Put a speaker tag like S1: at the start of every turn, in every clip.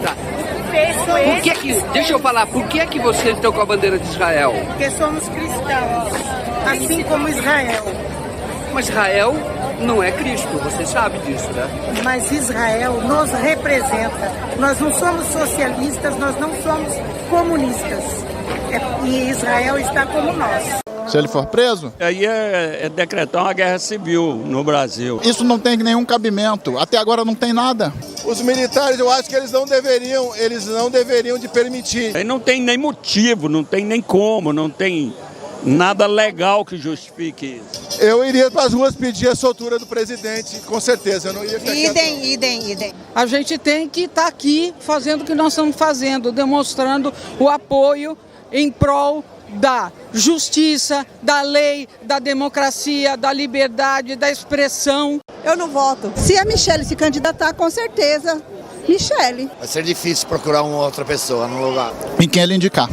S1: Tá. Por que deixa eu falar, por que é que vocês estão com a bandeira de Israel?
S2: Porque somos cristãos, assim como Israel.
S1: Mas Israel não é Cristo, você sabe disso, né?
S2: Mas Israel nos representa. Nós não somos socialistas, nós não somos comunistas. E Israel está como nós.
S3: Se ele for preso?
S4: Aí é decretar uma guerra civil no Brasil.
S3: Isso não tem nenhum cabimento. Até agora não tem nada.
S5: Os militares, eu acho que eles não deveriam de permitir.
S4: Aí não tem nem motivo, não tem nem como, não tem nada legal que justifique isso.
S5: Eu iria para as ruas pedir a soltura do presidente, com certeza. Eu não ia ficar
S6: Idem. A gente tem que estar aqui fazendo o que nós estamos fazendo, demonstrando o apoio em prol da justiça, da lei, da democracia, da liberdade, da expressão.
S7: Eu não voto. Se a Michele se candidatar, com certeza, Michele.
S8: Vai ser difícil procurar uma outra pessoa no lugar.
S3: Em quem ele indicar?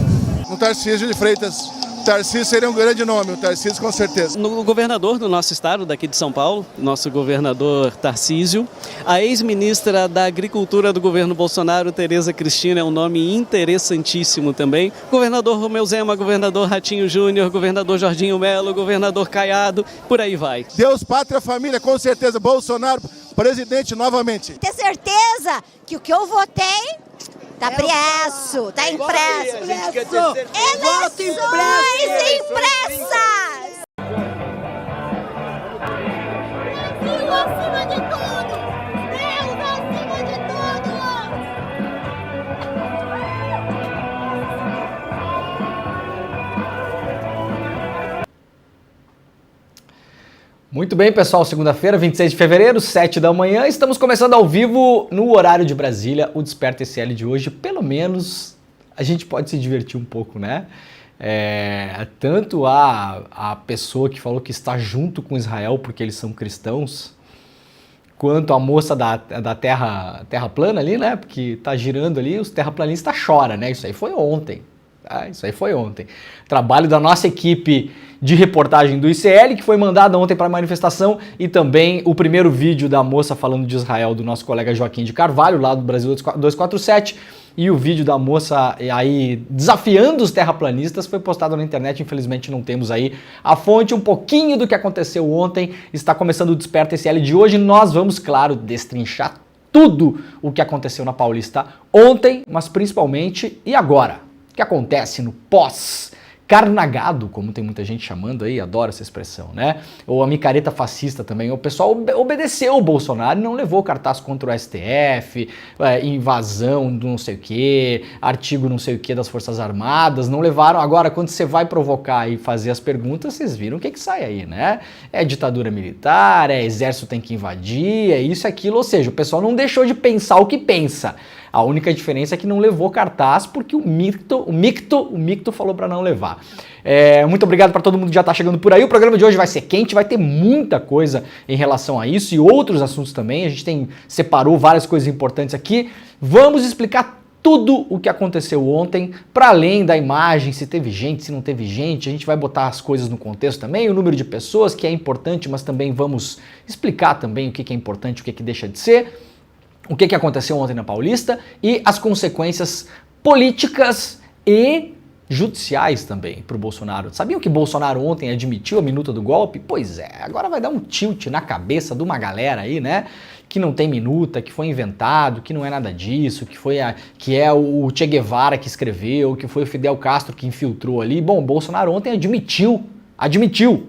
S5: No Tarcísio de Freitas. Tarcísio seria um grande nome, o Tarcísio com certeza.
S9: No governador do nosso estado, daqui de São Paulo, nosso governador Tarcísio, a ex-ministra da Agricultura do governo Bolsonaro, Tereza Cristina, é um nome interessantíssimo também. Governador Romeu Zema, governador Ratinho Júnior, governador Jorginho Melo, governador Caiado, por aí vai.
S5: Deus, pátria, família, com certeza. Bolsonaro, presidente novamente.
S10: Ter certeza que o que eu votei tá impresso, tá impresso. Eleições impressas! Brasil acima de tudo! Deus acima de tudo!
S11: Muito bem, pessoal, segunda-feira, 26 de fevereiro, 7 da manhã, estamos começando ao vivo no horário de Brasília, o Desperta SL de hoje. Pelo menos a gente pode se divertir um pouco, né? Tanto a pessoa que falou que está junto com Israel porque eles são cristãos, quanto a moça da terra plana ali, né? Porque tá girando ali, os terraplanistas choram, né? Isso aí foi ontem. Trabalho da nossa equipe de reportagem do ICL, que foi mandada ontem para a manifestação, e também o primeiro vídeo da moça falando de Israel, do nosso colega Joaquim de Carvalho, lá do Brasil 247, e o vídeo da moça aí desafiando os terraplanistas foi postado na internet. Infelizmente não temos aí a fonte. Um pouquinho do que aconteceu ontem. Está começando o Desperta SL de hoje. Nós vamos, claro, destrinchar tudo o que aconteceu na Paulista ontem, mas principalmente e agora. O que acontece no pós-carnagado, como tem muita gente chamando aí, adoro essa expressão, né? Ou a micareta fascista também. O pessoal obedeceu o Bolsonaro e não levou cartaz contra o STF, invasão do não sei o que, artigo não sei o que das Forças Armadas, não levaram. Agora, quando você vai provocar e fazer as perguntas, vocês viram o que sai aí, né? É ditadura militar, exército tem que invadir, é isso e aquilo, ou seja, o pessoal não deixou de pensar o que pensa. A única diferença é que não levou cartaz porque o Micto falou para não levar. Muito obrigado para todo mundo que já está chegando por aí. O programa de hoje vai ser quente, vai ter muita coisa em relação a isso e outros assuntos também. A gente separou várias coisas importantes aqui. Vamos explicar tudo o que aconteceu ontem, para além da imagem, se teve gente, se não teve gente. A gente vai botar as coisas no contexto também, o número de pessoas, que é importante, mas também vamos explicar também o que é importante, o que deixa de ser. O que aconteceu ontem na Paulista e as consequências políticas e judiciais também para o Bolsonaro. Sabiam que Bolsonaro ontem admitiu a minuta do golpe? Pois é, agora vai dar um tilt na cabeça de uma galera aí, né? Que não tem minuta, que foi inventado, que não é nada disso, que é o Che Guevara que escreveu, que foi o Fidel Castro que infiltrou ali. Bom, Bolsonaro ontem admitiu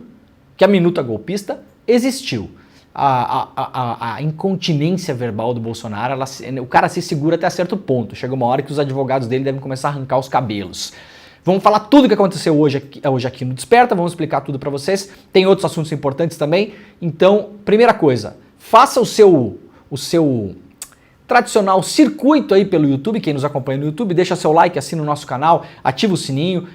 S11: que a minuta golpista existiu. A incontinência verbal do Bolsonaro, o cara se segura até certo ponto. Chega uma hora que os advogados dele devem começar a arrancar os cabelos. Vamos falar tudo o que aconteceu hoje aqui no Desperta, vamos explicar tudo para vocês. Tem outros assuntos importantes também. Então, primeira coisa, faça o seu tradicional circuito aí pelo YouTube. Quem nos acompanha no YouTube, deixa seu like, assina o nosso canal, ativa o sininho,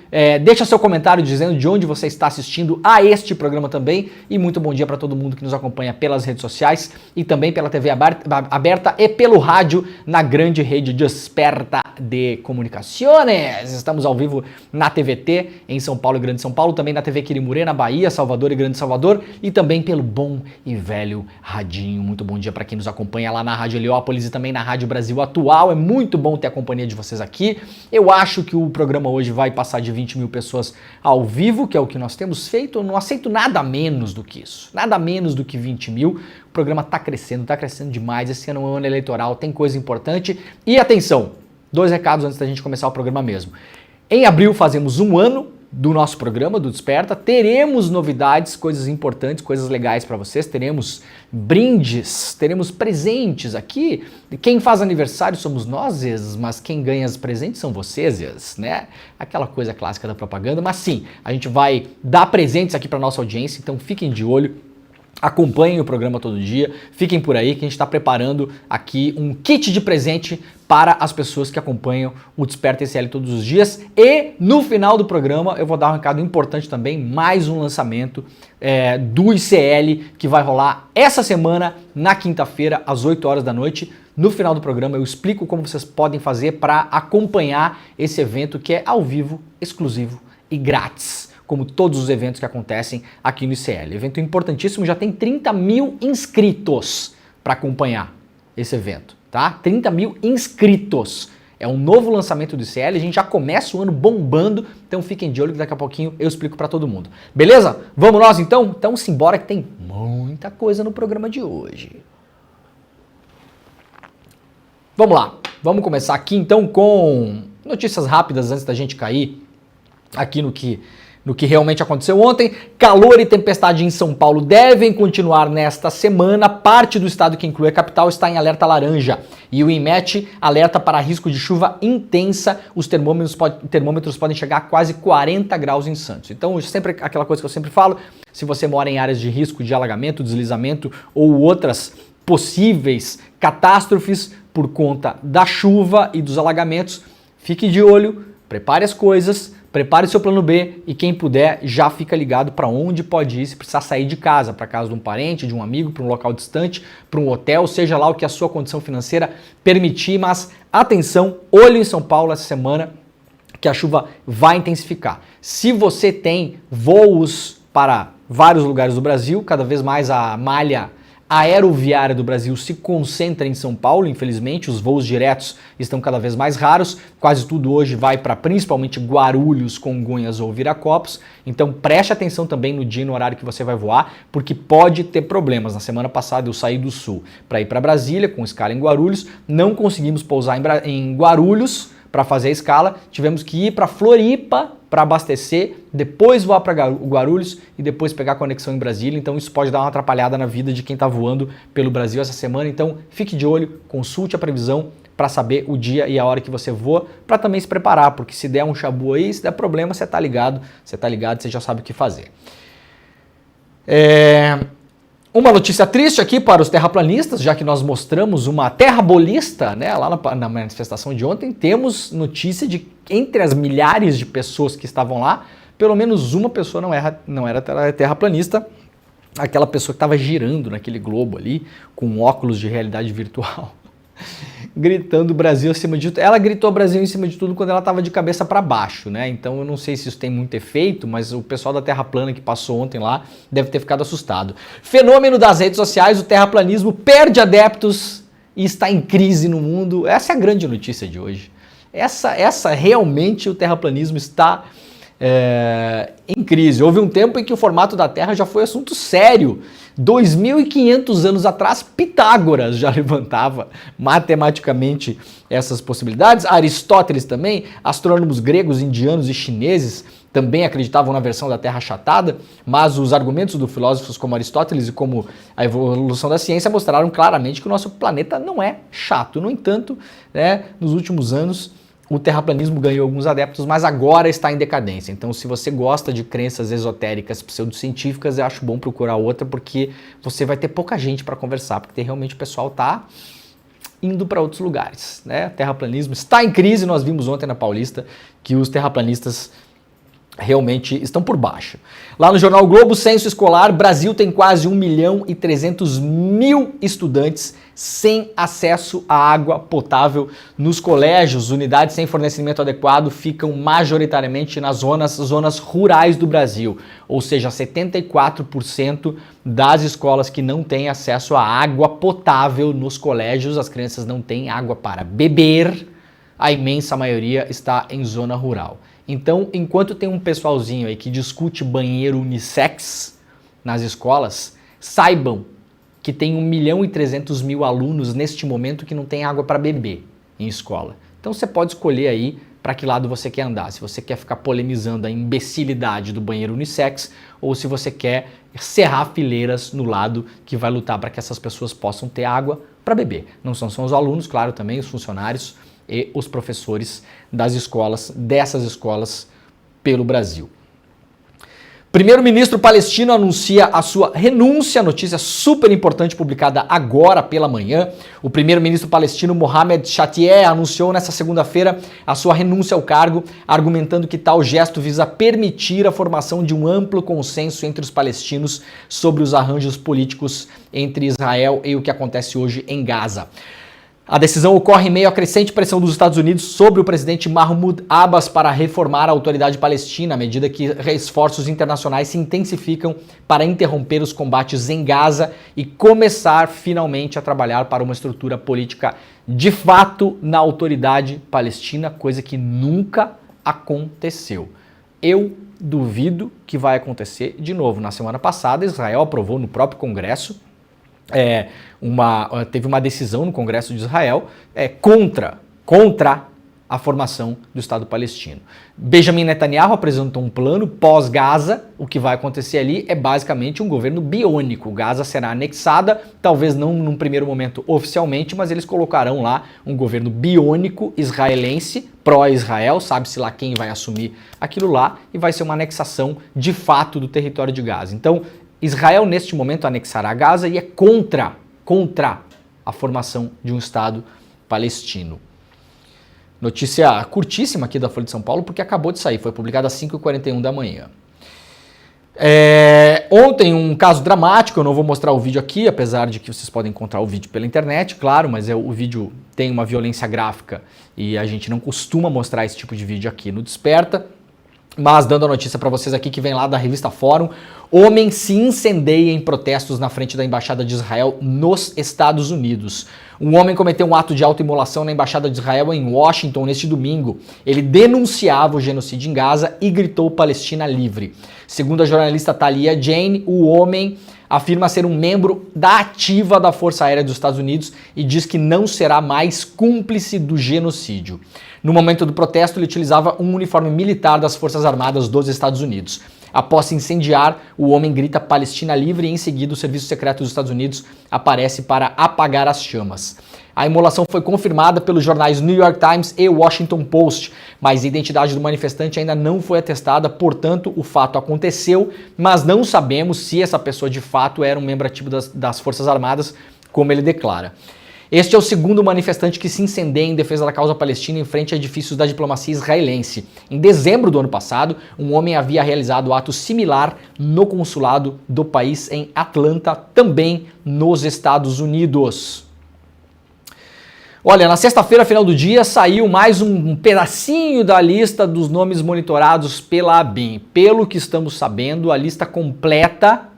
S11: deixa seu comentário dizendo de onde você está assistindo a este programa também. E muito bom dia para todo mundo que nos acompanha pelas redes sociais e também pela TV aberta e pelo rádio na grande rede Desperta de Comunicações. Estamos ao vivo na TVT em São Paulo e Grande São Paulo, também na TV Quirimurê, na Bahia, Salvador e Grande Salvador, e também pelo bom e velho radinho. Muito bom dia para quem nos acompanha lá na Rádio Heliópolis e também também na Rádio Brasil Atual. É muito bom ter a companhia de vocês aqui. Eu acho que o programa hoje vai passar de 20 mil pessoas ao vivo, que é o que nós temos feito. Eu não aceito nada menos do que isso. Nada menos do que 20 mil. O programa está crescendo demais. Esse ano é um ano eleitoral, tem coisa importante. E atenção, 2 recados antes da gente começar o programa mesmo. Em abril fazemos 1 ano do nosso programa, do Desperta. Teremos novidades, coisas importantes, coisas legais para vocês. Teremos brindes, teremos presentes aqui. Quem faz aniversário somos nós, mas quem ganha os presentes são vocês, né? Aquela coisa clássica da propaganda. Mas sim, a gente vai dar presentes aqui para nossa audiência, então fiquem de olho. Acompanhem o programa todo dia, fiquem por aí que a gente está preparando aqui um kit de presente para as pessoas que acompanham o Desperta ICL todos os dias. E no final do programa eu vou dar um recado importante também, mais um lançamento do ICL que vai rolar essa semana, na quinta-feira, às 8 horas da noite. No final do programa eu explico como vocês podem fazer para acompanhar esse evento que é ao vivo, exclusivo e grátis, como todos os eventos que acontecem aqui no ICL. Evento importantíssimo, já tem 30 mil inscritos para acompanhar esse evento, tá? 30 mil inscritos. É um novo lançamento do ICL, a gente já começa o ano bombando, então fiquem de olho que daqui a pouquinho eu explico para todo mundo. Beleza? Vamos nós então? Então simbora que tem muita coisa no programa de hoje. Vamos lá, vamos começar aqui então com notícias rápidas antes da gente cair aqui no que realmente aconteceu ontem. Calor e tempestade em São Paulo devem continuar nesta semana. Parte do estado, que inclui a capital, está em alerta laranja. E o INMET alerta para risco de chuva intensa. Os termômetros podem chegar a quase 40 graus em Santos. Então, sempre aquela coisa que eu sempre falo, se você mora em áreas de risco de alagamento, deslizamento ou outras possíveis catástrofes por conta da chuva e dos alagamentos, fique de olho, prepare as coisas, prepare seu plano B e quem puder já fica ligado para onde pode ir se precisar sair de casa, para casa de um parente, de um amigo, para um local distante, para um hotel, seja lá o que a sua condição financeira permitir, mas atenção, olho em São Paulo essa semana que a chuva vai intensificar. Se você tem voos para vários lugares do Brasil, cada vez mais a malha aeroviária do Brasil se concentra em São Paulo, infelizmente, os voos diretos estão cada vez mais raros, quase tudo hoje vai para principalmente Guarulhos, Congonhas ou Viracopos, então preste atenção também no dia e no horário que você vai voar, porque pode ter problemas. Na semana passada eu saí do Sul para ir para Brasília, com escala em Guarulhos, não conseguimos pousar em Guarulhos para fazer a escala, tivemos que ir para Floripa para abastecer, depois voar para Guarulhos e depois pegar a conexão em Brasília. Então isso pode dar uma atrapalhada na vida de quem está voando pelo Brasil essa semana. Então fique de olho, consulte a previsão para saber o dia e a hora que você voa, para também se preparar, porque se der um chabu aí, se der problema, você está ligado, você já sabe o que fazer. Uma notícia triste aqui para os terraplanistas, já que nós mostramos uma terrabolista, né, lá na manifestação de ontem, temos notícia de que entre as milhares de pessoas que estavam lá, pelo menos uma pessoa não era terraplanista, aquela pessoa que estava girando naquele globo ali, com óculos de realidade virtual, gritando Brasil acima de tudo. Ela gritou Brasil em cima de tudo quando ela estava de cabeça para baixo, né? Então eu não sei se isso tem muito efeito, mas o pessoal da Terra Plana que passou ontem lá deve ter ficado assustado. Fenômeno das redes sociais, o terraplanismo perde adeptos e está em crise no mundo. Essa é a grande notícia de hoje. Essa realmente o terraplanismo está em crise. Houve um tempo em que o formato da Terra já foi assunto sério. 2.500 anos atrás, Pitágoras já levantava matematicamente essas possibilidades. Aristóteles também, astrônomos gregos, indianos e chineses também acreditavam na versão da Terra achatada, mas os argumentos dos filósofos como Aristóteles e como a evolução da ciência mostraram claramente que o nosso planeta não é chato. No entanto, né, nos últimos anos, o terraplanismo ganhou alguns adeptos, mas agora está em decadência. Então, se você gosta de crenças esotéricas, pseudocientíficas, eu acho bom procurar outra, porque você vai ter pouca gente para conversar, porque realmente o pessoal está indo para outros lugares, né? O terraplanismo está em crise. Nós vimos ontem na Paulista que os terraplanistas realmente estão por baixo. Lá no jornal Globo, Censo Escolar, Brasil tem quase 1.300.000 estudantes sem acesso à água potável nos colégios. Unidades sem fornecimento adequado ficam majoritariamente nas zonas rurais do Brasil, ou seja, 74% das escolas que não têm acesso à água potável nos colégios, as crianças não têm água para beber, a imensa maioria está em zona rural. Então, enquanto tem um pessoalzinho aí que discute banheiro unissex nas escolas, saibam que tem 1.300.000 alunos neste momento que não tem água para beber em escola. Então você pode escolher aí para que lado você quer andar, se você quer ficar polemizando a imbecilidade do banheiro unissex ou se você quer cerrar fileiras no lado que vai lutar para que essas pessoas possam ter água para beber. Não são só os alunos, claro, também os funcionários e os professores das escolas, dessas escolas pelo Brasil. Primeiro-ministro palestino anuncia a sua renúncia, notícia super importante publicada agora pela manhã. O primeiro-ministro palestino Mohamed Shtayyeh anunciou nesta segunda-feira a sua renúncia ao cargo, argumentando que tal gesto visa permitir a formação de um amplo consenso entre os palestinos sobre os arranjos políticos entre Israel e o que acontece hoje em Gaza. A decisão ocorre em meio à crescente pressão dos Estados Unidos sobre o presidente Mahmoud Abbas para reformar a autoridade palestina, à medida que esforços internacionais se intensificam para interromper os combates em Gaza e começar finalmente a trabalhar para uma estrutura política de fato na autoridade palestina, coisa que nunca aconteceu. Eu duvido que vai acontecer de novo. Na semana passada, Israel aprovou no próprio Congresso teve uma decisão no Congresso de Israel contra a formação do Estado palestino. Benjamin Netanyahu apresentou um plano pós-Gaza. O que vai acontecer ali é basicamente um governo biônico. Gaza será anexada, talvez não num primeiro momento oficialmente, mas eles colocarão lá um governo biônico israelense, pró-Israel, sabe-se lá quem vai assumir aquilo lá, e vai ser uma anexação de fato do território de Gaza. Então, Israel, neste momento, anexará Gaza e é contra a formação de um Estado palestino. Notícia curtíssima aqui da Folha de São Paulo, porque acabou de sair, foi publicada às 5h41 da manhã. Ontem, um caso dramático, eu não vou mostrar o vídeo aqui, apesar de que vocês podem encontrar o vídeo pela internet, claro, mas o vídeo tem uma violência gráfica e a gente não costuma mostrar esse tipo de vídeo aqui no Desperta. Mas dando a notícia para vocês aqui que vem lá da revista Fórum, homem se incendeia em protestos na frente da Embaixada de Israel nos Estados Unidos. Um homem cometeu um ato de autoimolação na Embaixada de Israel em Washington neste domingo. Ele denunciava o genocídio em Gaza e gritou Palestina livre. Segundo a jornalista Talia Jane, o homem afirma ser um membro da ativa da Força Aérea dos Estados Unidos e diz que não será mais cúmplice do genocídio. No momento do protesto, ele utilizava um uniforme militar das Forças Armadas dos Estados Unidos. Após se incendiar, o homem grita Palestina livre e em seguida o Serviço Secreto dos Estados Unidos aparece para apagar as chamas. A imolação foi confirmada pelos jornais New York Times e Washington Post, mas a identidade do manifestante ainda não foi atestada, portanto o fato aconteceu, mas não sabemos se essa pessoa de fato era um membro ativo das Forças Armadas, como ele declara. Este é o segundo manifestante que se incendeia em defesa da causa palestina em frente a edifícios da diplomacia israelense. Em dezembro do ano passado, um homem havia realizado ato similar no consulado do país em Atlanta, também nos Estados Unidos. Olha, na sexta-feira, final do dia, saiu mais um pedacinho da lista dos nomes monitorados pela ABIN. Pelo que estamos sabendo, a lista completa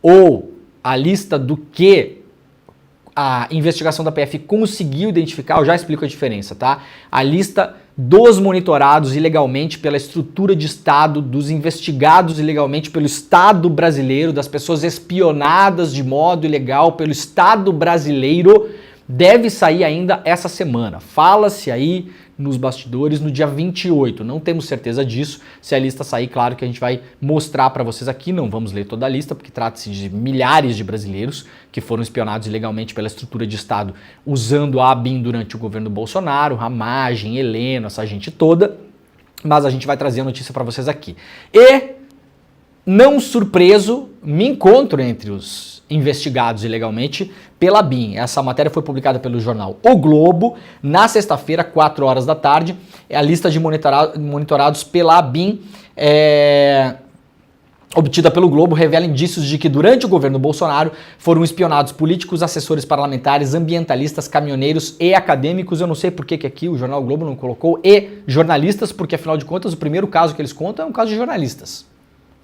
S11: ou a lista do que a investigação da PF conseguiu identificar, eu já explico a diferença, tá? A lista dos monitorados ilegalmente pela estrutura de Estado, dos investigados ilegalmente pelo Estado brasileiro, das pessoas espionadas de modo ilegal pelo Estado brasileiro, deve sair ainda essa semana. Fala-se aí nos bastidores no dia 28. Não temos certeza disso. Se a lista sair, claro que a gente vai mostrar para vocês aqui. Não vamos ler toda a lista, porque trata-se de milhares de brasileiros que foram espionados ilegalmente pela estrutura de Estado usando a ABIN durante o governo Bolsonaro, Ramagem, Heleno, essa gente toda. Mas a gente vai trazer a notícia para vocês aqui. E, não surpreso, me encontro entre os investigados ilegalmente pela ABIN. Essa matéria foi publicada pelo jornal O Globo na sexta-feira, 4 horas da tarde, A lista de monitorados pela ABIN obtida pelo Globo revela indícios de que durante o governo Bolsonaro foram espionados políticos, assessores parlamentares, ambientalistas, caminhoneiros e acadêmicos. Eu não sei por que aqui o jornal Globo não colocou e jornalistas, porque afinal de contas o primeiro caso que eles contam é um caso de jornalistas.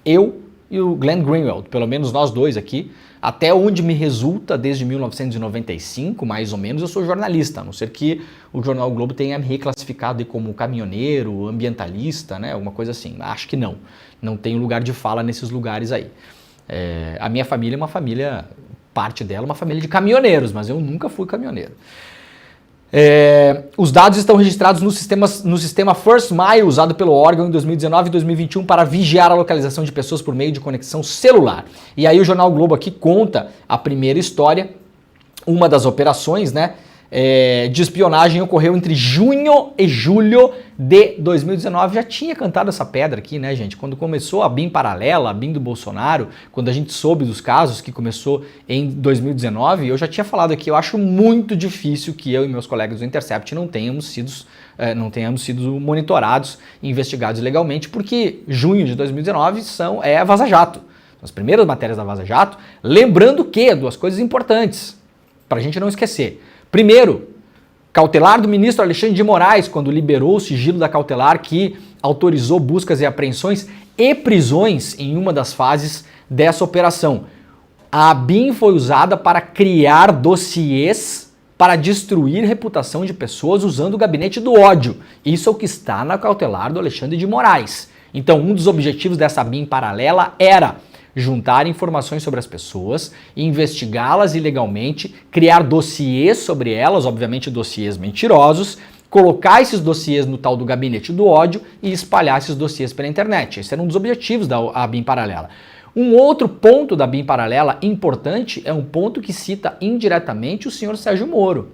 S11: Eu e o Glenn Greenwald, pelo menos nós dois aqui, até onde me resulta, desde 1995, mais ou menos, eu sou jornalista, a não ser que o jornal Globo tenha me reclassificado como caminhoneiro, ambientalista, né, alguma coisa assim. Acho que não. Não tenho lugar de fala nesses lugares aí. A minha família é uma família, parte dela é uma família de caminhoneiros, mas eu nunca fui caminhoneiro. Os dados estão registrados no sistema First Mile, usado pelo órgão em 2019 e 2021 para vigiar a localização de pessoas por meio de conexão celular. E aí o Jornal Globo aqui conta a primeira história, uma das operações, né, de espionagem ocorreu entre junho e julho de 2019. Já tinha cantado essa pedra aqui, né, gente? Quando começou a BIM paralela, a BIM do Bolsonaro, quando a gente soube dos casos que começou em 2019, eu já tinha falado aqui, eu acho muito difícil que eu e meus colegas do Intercept não tenhamos sido monitorados e investigados legalmente, porque junho de 2019 é a Vaza Jato. As primeiras matérias da Vaza Jato, lembrando que duas coisas importantes, para a gente não esquecer. Primeiro, cautelar do ministro Alexandre de Moraes, quando liberou o sigilo da cautelar que autorizou buscas e apreensões e prisões em uma das fases dessa operação. A ABIN foi usada para criar dossiês para destruir reputação de pessoas usando o gabinete do ódio. Isso é o que está na cautelar do Alexandre de Moraes. Então, um dos objetivos dessa ABIN paralela era juntar informações sobre as pessoas, investigá-las ilegalmente, criar dossiês sobre elas, obviamente dossiês mentirosos, colocar esses dossiês no tal do gabinete do ódio e espalhar esses dossiês pela internet. Esse era um dos objetivos da ABIN paralela. Um outro ponto da BIM paralela importante é um ponto que cita indiretamente o senhor Sérgio Moro.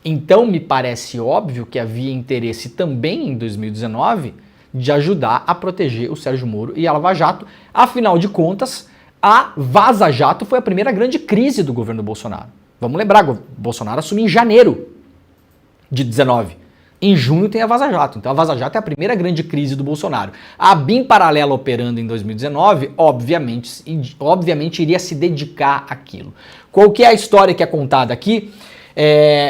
S11: Então me parece óbvio que havia interesse também em 2019 de ajudar a proteger o Sérgio Moro e a Lava Jato. Afinal de contas, a Vaza Jato foi a primeira grande crise do governo Bolsonaro. Vamos lembrar, o Bolsonaro assumiu em janeiro de 19. Em junho tem a Vaza Jato. Então a Vaza Jato é a primeira grande crise do Bolsonaro. A BIM paralela operando em 2019, obviamente iria se dedicar àquilo. Qual que é a história que é contada aqui?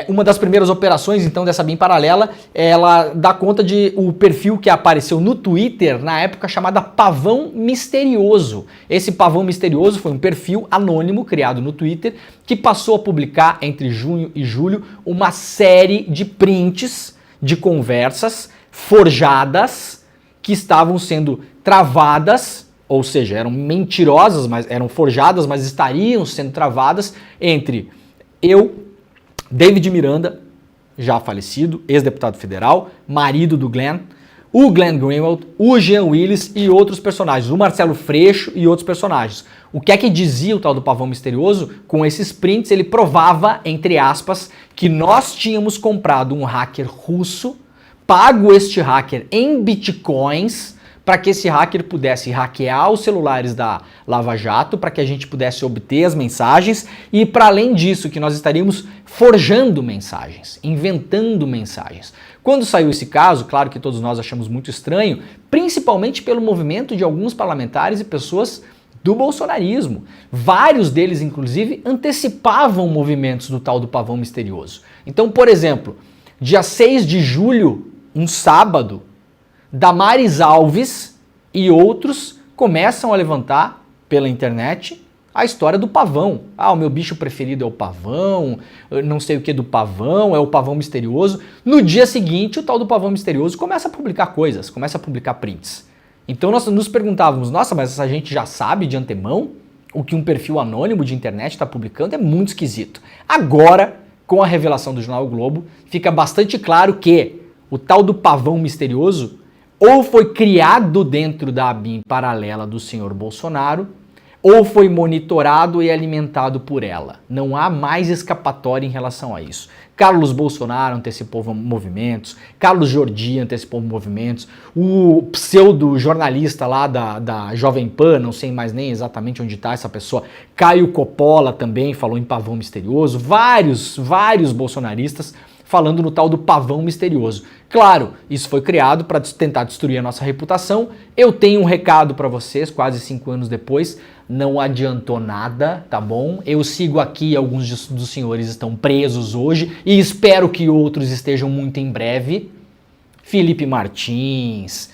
S11: Uma das primeiras operações, então, dessa BIM paralela, ela dá conta de o perfil que apareceu no Twitter na época chamada Pavão Misterioso. Esse Pavão Misterioso foi um perfil anônimo criado no Twitter que passou a publicar entre junho e julho uma série de prints de conversas forjadas que estavam sendo travadas, ou seja, eram mentirosas, mas eram forjadas, mas estariam sendo travadas entre eu, David Miranda, já falecido, ex-deputado federal, marido do Glenn, o Glenn Greenwald, o Jean Willis e outros personagens, o Marcelo Freixo e outros personagens. O que é que dizia o tal do Pavão Misterioso? Com esses prints ele provava, entre aspas, que nós tínhamos comprado um hacker russo, pago este hacker em bitcoins, para que esse hacker pudesse hackear os celulares da Lava Jato, para que a gente pudesse obter as mensagens e, para além disso, que nós estaríamos forjando mensagens, inventando mensagens. Quando saiu esse caso, claro que todos nós achamos muito estranho, principalmente pelo movimento de alguns parlamentares e pessoas do bolsonarismo. Vários deles, inclusive, antecipavam movimentos do tal do Pavão Misterioso. Então, por exemplo, dia 6 de julho, um sábado, Damares Alves e outros começam a levantar pela internet a história do pavão. Ah, o meu bicho preferido é o pavão, não sei o que do pavão, é o Pavão Misterioso. No dia seguinte, o tal do Pavão Misterioso começa a publicar coisas, começa a publicar prints. Então nós nos perguntávamos, nossa, mas essa gente já sabe de antemão o que um perfil anônimo de internet está publicando? É muito esquisito. Agora, com a revelação do Jornal o Globo, fica bastante claro que o tal do Pavão Misterioso ou foi criado dentro da ABIN paralela do senhor Bolsonaro, ou foi monitorado e alimentado por ela. Não há mais escapatória em relação a isso. Carlos Bolsonaro antecipou movimentos, Carlos Jordi antecipou movimentos, o pseudo-jornalista lá da Jovem Pan, não sei mais nem exatamente onde está essa pessoa, Caio Coppola também falou em Pavão Misterioso, vários bolsonaristas falando no tal do pavão misterioso. Claro, isso foi criado para tentar destruir a nossa reputação. Eu tenho um recado para vocês, quase 5 anos depois, não adiantou nada, tá bom? Eu sigo aqui, alguns dos senhores estão presos hoje e espero que outros estejam muito em breve. Felipe Martins,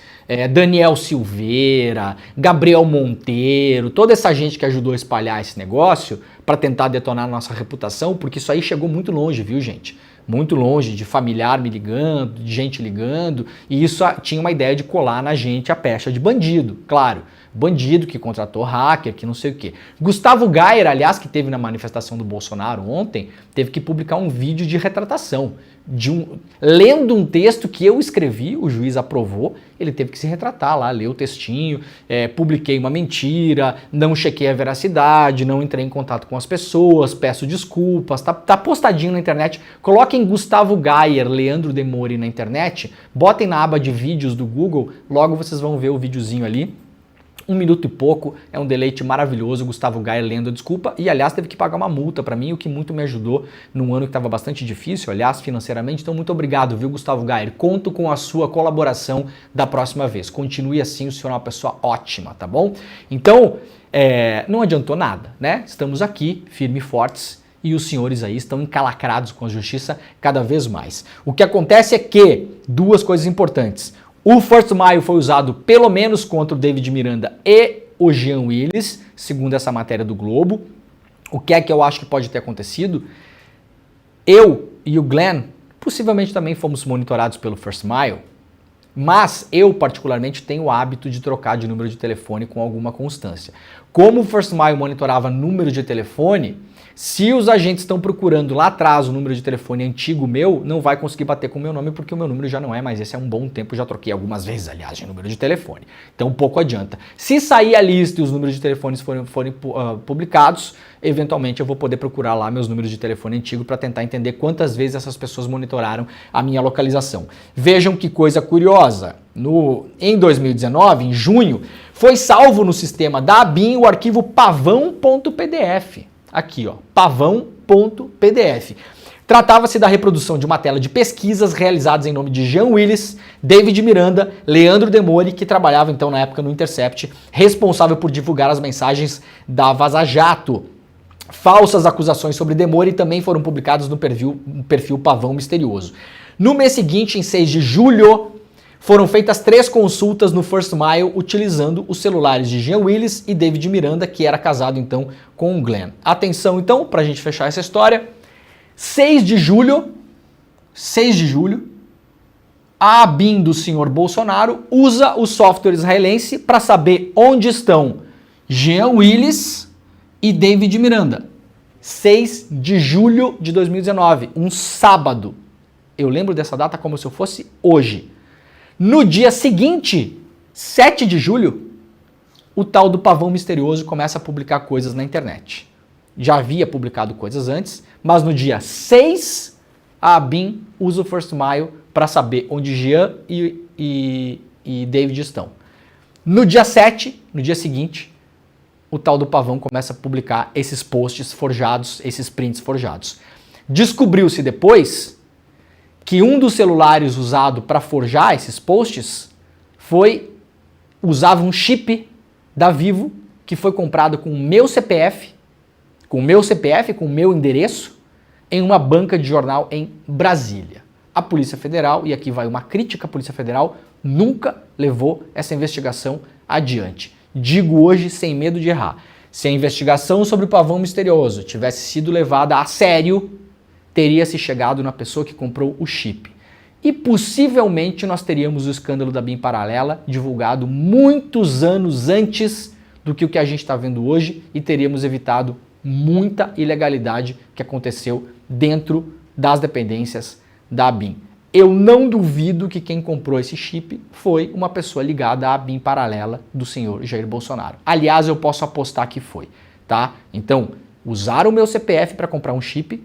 S11: Daniel Silveira, Gabriel Monteiro, toda essa gente que ajudou a espalhar esse negócio para tentar detonar a nossa reputação, porque isso aí chegou muito longe, viu, gente? Muito longe, de familiar me ligando, de gente ligando, e isso tinha uma ideia de colar na gente a pecha de bandido, claro. Bandido que contratou hacker, que não sei o quê. Gustavo Gayer, aliás, que teve na manifestação do Bolsonaro ontem, teve que publicar um vídeo de retratação. Lendo um texto que eu escrevi, o juiz aprovou, ele teve que se retratar lá, ler o textinho, publiquei uma mentira, não chequei a veracidade, não entrei em contato com as pessoas, peço desculpas, tá postadinho na internet. Coloquem Gustavo Gayer, Leandro Demori na internet, botem na aba de vídeos do Google, logo vocês vão ver o videozinho ali. 1 minuto e pouco, é um deleite maravilhoso, Gustavo Gayer lendo a desculpa, e aliás teve que pagar uma multa para mim, o que muito me ajudou num ano que estava bastante difícil, aliás, financeiramente, então muito obrigado, viu, Gustavo Gayer, conto com a sua colaboração da próxima vez, continue assim, o senhor é uma pessoa ótima, tá bom? Então, não adiantou nada, né, estamos aqui, firmes e fortes, e os senhores aí estão encalacrados com a justiça cada vez mais. O que acontece é que, 2 coisas importantes. O First Mile foi usado pelo menos contra o David Miranda e o Jean Willis, segundo essa matéria do Globo. O que é que eu acho que pode ter acontecido? Eu e o Glenn possivelmente também fomos monitorados pelo First Mile, mas eu particularmente tenho o hábito de trocar de número de telefone com alguma constância. Como o First Mile monitorava número de telefone, se os agentes estão procurando lá atrás o número de telefone antigo meu, não vai conseguir bater com o meu nome porque o meu número já não é mais esse há um bom tempo, já troquei algumas vezes, aliás, de número de telefone. Então pouco adianta. Se sair a lista e os números de telefones forem publicados, eventualmente eu vou poder procurar lá meus números de telefone antigo para tentar entender quantas vezes essas pessoas monitoraram a minha localização. Vejam que coisa curiosa. Em 2019, em junho, foi salvo no sistema da ABIN o arquivo pavão.pdf. Aqui, ó, pavão.pdf. Tratava-se da reprodução de uma tela de pesquisas realizadas em nome de Jean Willis, David Miranda, Leandro Demori, que trabalhava então na época no Intercept, responsável por divulgar as mensagens da Vaza Jato. Falsas acusações sobre Demori também foram publicadas no perfil Pavão Misterioso. No mês seguinte, em 6 de julho, foram feitas 3 consultas no First Mile utilizando os celulares de Jean Willis e David Miranda, que era casado então com o Glenn. Atenção então, para a gente fechar essa história, 6 de julho, a ABIN do senhor Bolsonaro usa o software israelense para saber onde estão Jean Willis e David Miranda. 6 de julho de 2019, um sábado. Eu lembro dessa data como se eu fosse hoje. No dia seguinte, 7 de julho, o tal do Pavão Misterioso começa a publicar coisas na internet. Já havia publicado coisas antes, mas no dia 6, a ABIN usa o First Mile para saber onde Jean e David estão. No dia 7, no dia seguinte, o tal do Pavão começa a publicar esses posts forjados, esses prints forjados. Descobriu-se depois que um dos celulares usado para forjar esses posts usava um chip da Vivo que foi comprado com o meu CPF, com o meu endereço, em uma banca de jornal em Brasília. A Polícia Federal, e aqui vai uma crítica à Polícia Federal, nunca levou essa investigação adiante. Digo hoje sem medo de errar. Se a investigação sobre o Pavão Misterioso tivesse sido levada a sério, teria se chegado na pessoa que comprou o chip. E possivelmente nós teríamos o escândalo da BIM Paralela divulgado muitos anos antes do que o que a gente está vendo hoje e teríamos evitado muita ilegalidade que aconteceu dentro das dependências da BIM. Eu não duvido que quem comprou esse chip foi uma pessoa ligada à BIM Paralela do senhor Jair Bolsonaro. Aliás, eu posso apostar que foi, tá? Então, usaram o meu CPF para comprar um chip,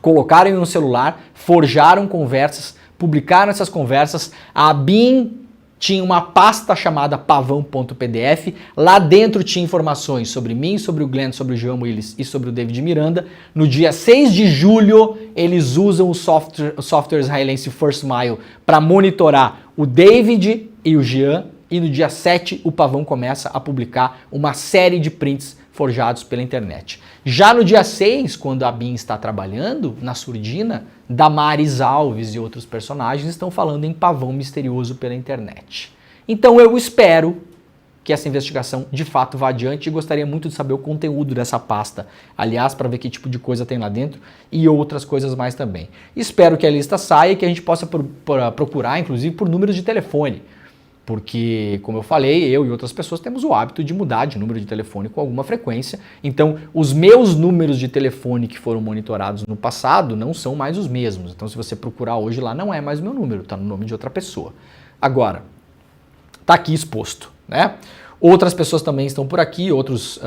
S11: colocaram no celular, forjaram conversas, publicaram essas conversas, a BIM tinha uma pasta chamada pavão.pdf, lá dentro tinha informações sobre mim, sobre o Glenn, sobre o João Willis e sobre o David Miranda. No dia 6 de julho, eles usam o software israelense First Mile para monitorar o David e o Jean, e no dia 7 o Pavão começa a publicar uma série de prints forjados pela internet. Já no dia 6, quando a BIM está trabalhando na surdina, Damares Alves e outros personagens estão falando em pavão misterioso pela internet. Então eu espero que essa investigação de fato vá adiante e gostaria muito de saber o conteúdo dessa pasta, aliás, para ver que tipo de coisa tem lá dentro e outras coisas mais também. Espero que a lista saia e que a gente possa procurar, inclusive, por números de telefone. Porque, como eu falei, eu e outras pessoas temos o hábito de mudar de número de telefone com alguma frequência. Então, os meus números de telefone que foram monitorados no passado não são mais os mesmos. Então, se você procurar hoje lá, não é mais o meu número, está no nome de outra pessoa. Agora, está aqui exposto, né? Outras pessoas também estão por aqui, outras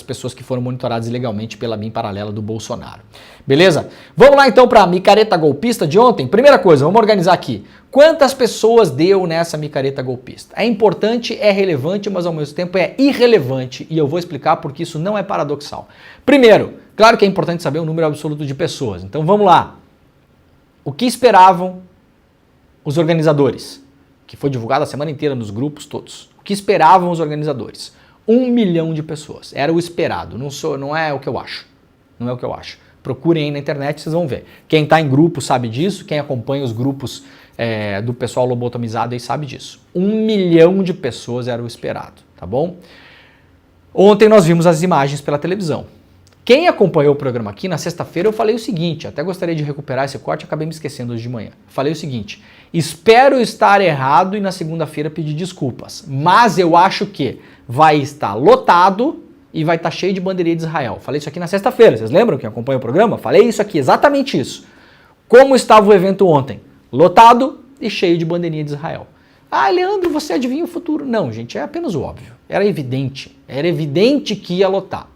S11: pessoas que foram monitoradas ilegalmente pela BIM paralela do Bolsonaro. Beleza? Vamos lá então para a micareta golpista de ontem. Primeira coisa, vamos organizar aqui. Quantas pessoas deu nessa micareta golpista? É importante, é relevante, mas ao mesmo tempo é irrelevante. E eu vou explicar porque isso não é paradoxal. Primeiro, claro que é importante saber o número absoluto de pessoas. Então vamos lá. O que esperavam os organizadores? Que foi divulgado a semana inteira nos grupos todos. O que esperavam os organizadores? 1 milhão de pessoas. Era o esperado. Não é o que eu acho. Não é o que eu acho. Procurem aí na internet, vocês vão ver. Quem está em grupo sabe disso. Quem acompanha os grupos do pessoal lobotomizado aí sabe disso. 1 milhão de pessoas era o esperado, tá bom? Ontem nós vimos as imagens pela televisão. Quem acompanhou o programa aqui, na sexta-feira eu falei o seguinte, até gostaria de recuperar esse corte, acabei me esquecendo hoje de manhã. Falei o seguinte, espero estar errado e na segunda-feira pedir desculpas, mas eu acho que vai estar lotado e vai estar cheio de bandeirinha de Israel. Falei isso aqui na sexta-feira, vocês lembram quem acompanha o programa? Falei isso aqui, exatamente isso. Como estava o evento ontem? Lotado e cheio de bandeirinha de Israel. Ah, Leandro, você adivinha o futuro? Não, gente, é apenas o óbvio. Era evidente que ia lotar.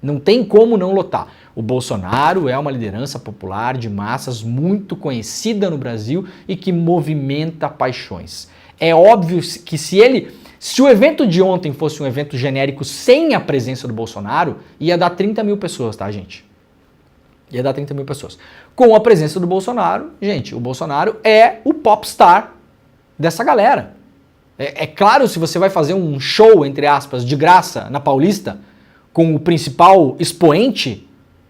S11: Não tem como não lotar. O Bolsonaro é uma liderança popular de massas muito conhecida no Brasil e que movimenta paixões. É óbvio que se o evento de ontem fosse um evento genérico sem a presença do Bolsonaro, ia dar 30 mil pessoas, tá, gente? Ia dar 30 mil pessoas. Com a presença do Bolsonaro, gente, o Bolsonaro é o popstar dessa galera. É claro, se você vai fazer um show, entre aspas, de graça na Paulista, com o principal expoente,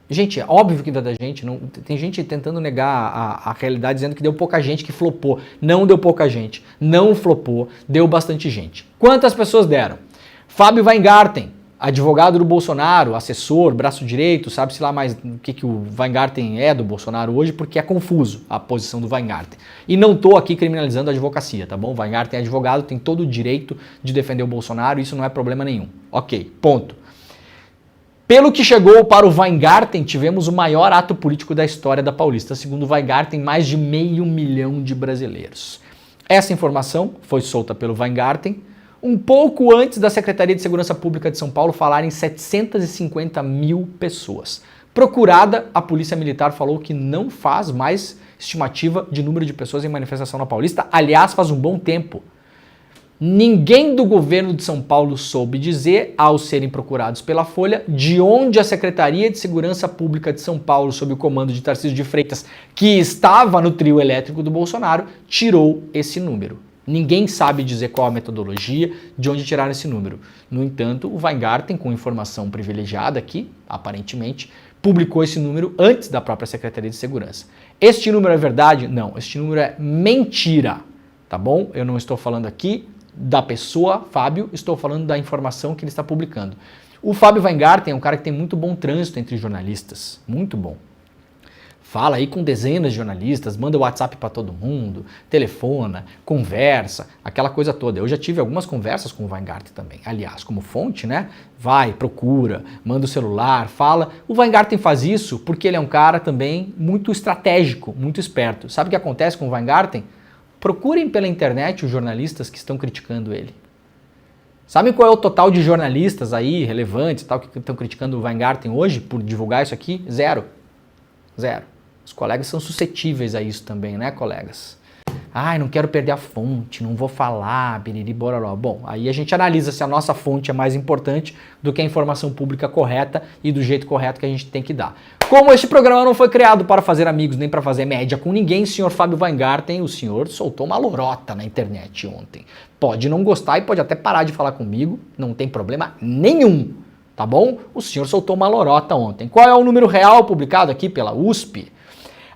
S11: gente, é óbvio que vai dar gente, tem gente tentando negar a realidade, dizendo que deu pouca gente, que flopou. Não deu pouca gente, não flopou, deu bastante gente. Quantas pessoas deram? Fábio Weingarten, advogado do Bolsonaro, assessor, braço direito, sabe-se lá mais o que o Weingarten é do Bolsonaro hoje, porque é confuso a posição do Weingarten. E não estou aqui criminalizando a advocacia, tá bom? Weingarten é advogado, tem todo o direito de defender o Bolsonaro, isso não é problema nenhum. Ok, ponto. Pelo que chegou para o Weingarten, tivemos o maior ato político da história da Paulista. Segundo o Weingarten, mais de 500 mil de brasileiros. Essa informação foi solta pelo Weingarten um pouco antes da Secretaria de Segurança Pública de São Paulo falar em 750 mil pessoas. Procurada, a Polícia Militar falou que não faz mais estimativa de número de pessoas em manifestação na Paulista. Aliás, faz um bom tempo. Ninguém do governo de São Paulo soube dizer, ao serem procurados pela Folha, de onde a Secretaria de Segurança Pública de São Paulo, sob o comando de Tarcísio de Freitas, que estava no trio elétrico do Bolsonaro, tirou esse número. Ninguém sabe dizer qual a metodologia, de onde tiraram esse número. No entanto, o Weingarten, com informação privilegiada aqui, aparentemente, publicou esse número antes da própria Secretaria de Segurança. Este número é verdade? Não, este número é mentira, tá bom? Eu não estou falando aqui da pessoa, Fábio, estou falando da informação que ele está publicando. O Fábio Weingarten é um cara que tem muito bom trânsito entre jornalistas, muito bom. Fala aí com dezenas de jornalistas, manda WhatsApp para todo mundo, telefona, conversa, aquela coisa toda. Eu já tive algumas conversas com o Weingarten também. Aliás, como fonte, né? Vai, procura, manda o celular, fala. O Weingarten faz isso porque ele é um cara também muito estratégico, muito esperto. Sabe o que acontece com o Weingarten? Procurem pela internet os jornalistas que estão criticando ele. Sabe qual é o total de jornalistas aí, relevantes e tal, que estão criticando o Weingarten hoje por divulgar isso aqui? Zero. Zero. Os colegas são suscetíveis a isso também, né, colegas? Ai, não quero perder a fonte, não vou falar, biriri, bororó. Bom, aí a gente analisa se a nossa fonte é mais importante do que a informação pública correta e do jeito correto que a gente tem que dar. Como este programa não foi criado para fazer amigos nem para fazer média com ninguém, senhor Fábio Weingarten, o senhor soltou uma lorota na internet ontem. Pode não gostar e pode até parar de falar comigo, não tem problema nenhum, tá bom? O senhor soltou uma lorota ontem. Qual é o número real publicado aqui pela USP?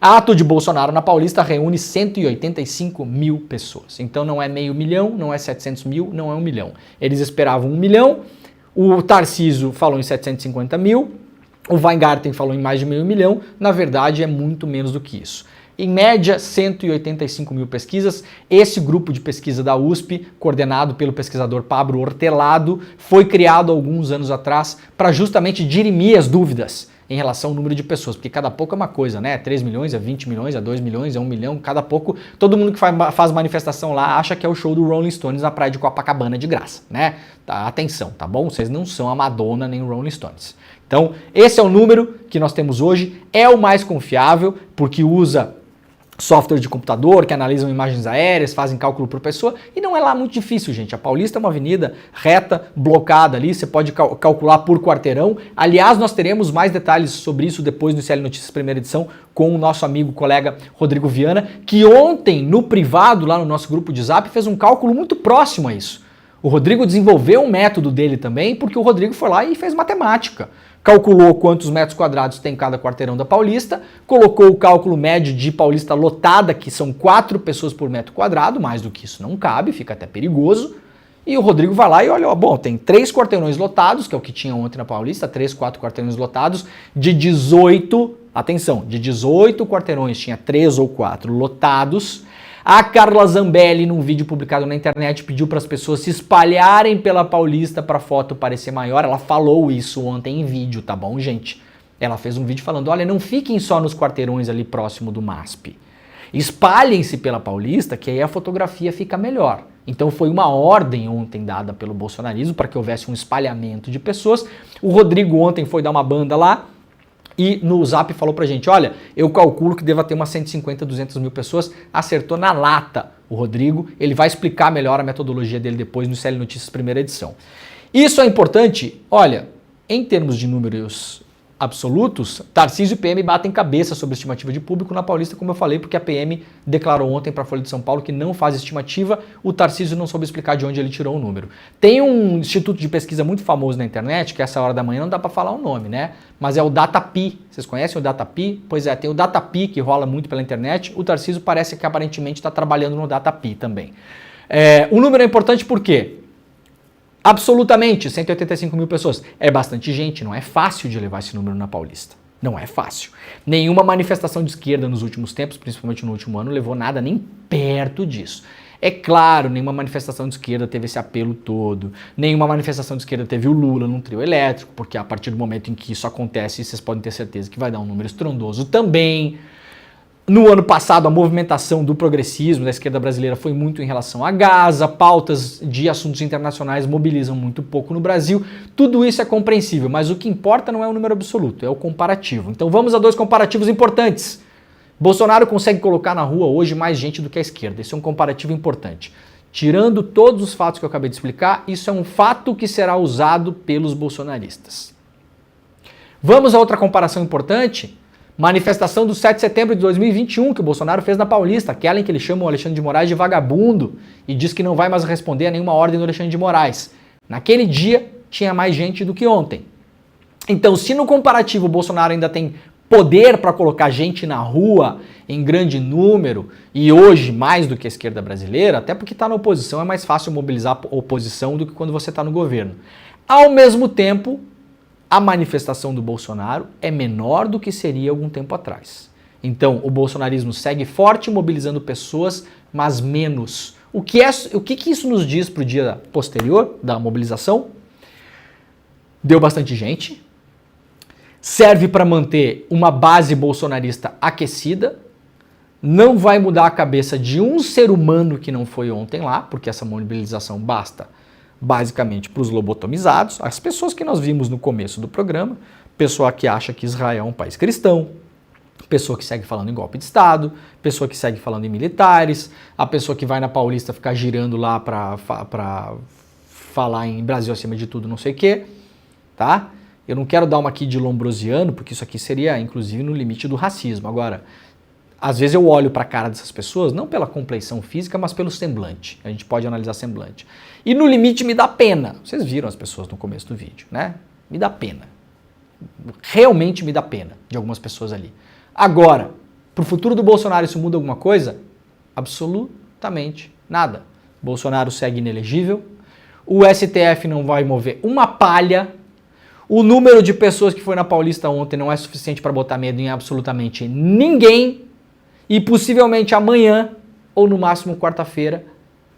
S11: Ato de Bolsonaro na Paulista reúne 185 mil pessoas. Então não é meio milhão, não é 700 mil, não é 1 milhão. Eles esperavam 1 milhão, o Tarcísio falou em 750 mil, o Weingarten falou em mais de meio milhão, na verdade é muito menos do que isso. Em média, 185 mil pesquisas. Esse grupo de pesquisa da USP, coordenado pelo pesquisador Pablo Hortelado, foi criado há alguns anos atrás para justamente dirimir as dúvidas em relação ao número de pessoas, porque cada pouco é uma coisa, né? 3 milhões, é 20 milhões, é 2 milhões, é 1 milhão, cada pouco, todo mundo que faz manifestação lá acha que é o show do Rolling Stones na praia de Copacabana de graça, né? Tá, atenção, tá bom? Vocês não são a Madonna nem o Rolling Stones. Então, esse é o número que nós temos hoje, é o mais confiável, porque usa software de computador que analisam imagens aéreas, fazem cálculo por pessoa, e não é lá muito difícil, gente. A Paulista é uma avenida reta, blocada ali, você pode calcular por quarteirão. Aliás, nós teremos mais detalhes sobre isso depois no ICL Notícias primeira edição com o nosso amigo, colega Rodrigo Viana, que ontem, no privado, lá no nosso grupo de Zap, fez um cálculo muito próximo a isso. O Rodrigo desenvolveu um método dele também, porque o Rodrigo foi lá e fez matemática. Calculou quantos metros quadrados tem cada quarteirão da Paulista, colocou o cálculo médio de Paulista lotada, que são 4 pessoas por metro quadrado, mais do que isso não cabe, fica até perigoso. E o Rodrigo vai lá e olha, ó, bom, tem 3 quarteirões lotados, que é o que tinha ontem na Paulista, 3, 4 quarteirões lotados, de 18, atenção, de 18 quarteirões tinha 3 ou 4 lotados. A Carla Zambelli, num vídeo publicado na internet, pediu para as pessoas se espalharem pela Paulista para a foto parecer maior. Ela falou isso ontem em vídeo, tá bom, gente? Ela fez um vídeo falando, olha, não fiquem só nos quarteirões ali próximo do MASP. Espalhem-se pela Paulista, que aí a fotografia fica melhor. Então foi uma ordem ontem dada pelo bolsonarismo para que houvesse um espalhamento de pessoas. O Rodrigo ontem foi dar uma banda lá, e no Zap falou pra gente, olha, eu calculo que deva ter umas 150, 200 mil pessoas, acertou na lata o Rodrigo, ele vai explicar melhor a metodologia dele depois no ICL Notícias primeira edição. Isso é importante, olha, em termos de números absolutos, Tarcísio e PM batem cabeça sobre a estimativa de público na Paulista, como eu falei, porque a PM declarou ontem para a Folha de São Paulo que não faz estimativa, o Tarcísio não soube explicar de onde ele tirou o número. Tem um instituto de pesquisa muito famoso na internet, que essa hora da manhã não dá para falar o nome, né? Mas é o Datapi. Vocês conhecem o Datapi? Pois é, tem o Datapi que rola muito pela internet, o Tarcísio parece que aparentemente está trabalhando no Datapi também. O número é importante por quê? Absolutamente, 185 mil pessoas. É bastante gente, não é fácil de levar esse número na Paulista. Não é fácil. Nenhuma manifestação de esquerda nos últimos tempos, principalmente no último ano, levou nada nem perto disso. É claro, nenhuma manifestação de esquerda teve esse apelo todo. Nenhuma manifestação de esquerda teve o Lula num trio elétrico, porque a partir do momento em que isso acontece, vocês podem ter certeza que vai dar um número estrondoso também. No ano passado, a movimentação do progressismo da esquerda brasileira foi muito em relação a Gaza, pautas de assuntos internacionais mobilizam muito pouco no Brasil. Tudo isso é compreensível, mas o que importa não é o número absoluto, é o comparativo. Então vamos a 2 comparativos importantes. Bolsonaro consegue colocar na rua hoje mais gente do que a esquerda. Esse é um comparativo importante. Tirando todos os fatos que eu acabei de explicar, isso é um fato que será usado pelos bolsonaristas. Vamos a outra comparação importante? Manifestação do 7 de setembro de 2021 que o Bolsonaro fez na Paulista, aquela em que ele chama o Alexandre de Moraes de vagabundo e diz que não vai mais responder a nenhuma ordem do Alexandre de Moraes. Naquele dia tinha mais gente do que ontem. Então, se no comparativo o Bolsonaro ainda tem poder para colocar gente na rua em grande número, e hoje mais do que a esquerda brasileira, até porque está na oposição, é mais fácil mobilizar a oposição do que quando você está no governo. Ao mesmo tempo, a manifestação do Bolsonaro é menor do que seria algum tempo atrás. Então, o bolsonarismo segue forte, mobilizando pessoas, mas menos. O que isso nos diz para o dia posterior da mobilização? Deu bastante gente. Serve para manter uma base bolsonarista aquecida. Não vai mudar a cabeça de um ser humano que não foi ontem lá, porque essa mobilização basta basicamente para os lobotomizados, as pessoas que nós vimos no começo do programa, pessoa que acha que Israel é um país cristão, Pessoa que segue falando em golpe de Estado, pessoa que segue falando em militares, a pessoa que vai na Paulista ficar girando lá pra falar em Brasil acima de tudo, não sei o quê, tá? Eu não quero dar uma aqui de lombrosiano, porque isso aqui seria, inclusive, no limite do racismo. Agora, às vezes eu olho pra cara dessas pessoas, não pela compleição física, mas pelo semblante. A gente pode analisar semblante. E no limite me dá pena. Vocês viram as pessoas no começo do vídeo, né? Me dá pena. Realmente me dá pena de algumas pessoas ali. Agora, pro futuro do Bolsonaro isso muda alguma coisa? Absolutamente nada. Bolsonaro segue inelegível, o STF não vai mover uma palha, o número de pessoas que foi na Paulista ontem não é suficiente para botar medo em absolutamente ninguém, e possivelmente amanhã, ou no máximo quarta-feira,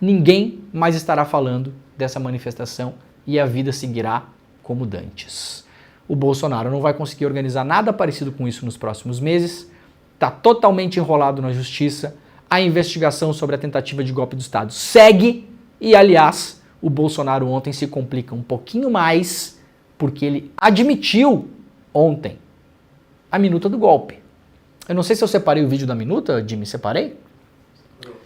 S11: ninguém mais estará falando dessa manifestação e a vida seguirá como dantes. O Bolsonaro não vai conseguir organizar nada parecido com isso nos próximos meses, está totalmente enrolado na justiça, a investigação sobre a tentativa de golpe do Estado segue e, aliás, o Bolsonaro ontem se complica um pouquinho mais porque ele admitiu ontem a minuta do golpe. Eu não sei se eu separei o vídeo da minuta, Jimmy, separei?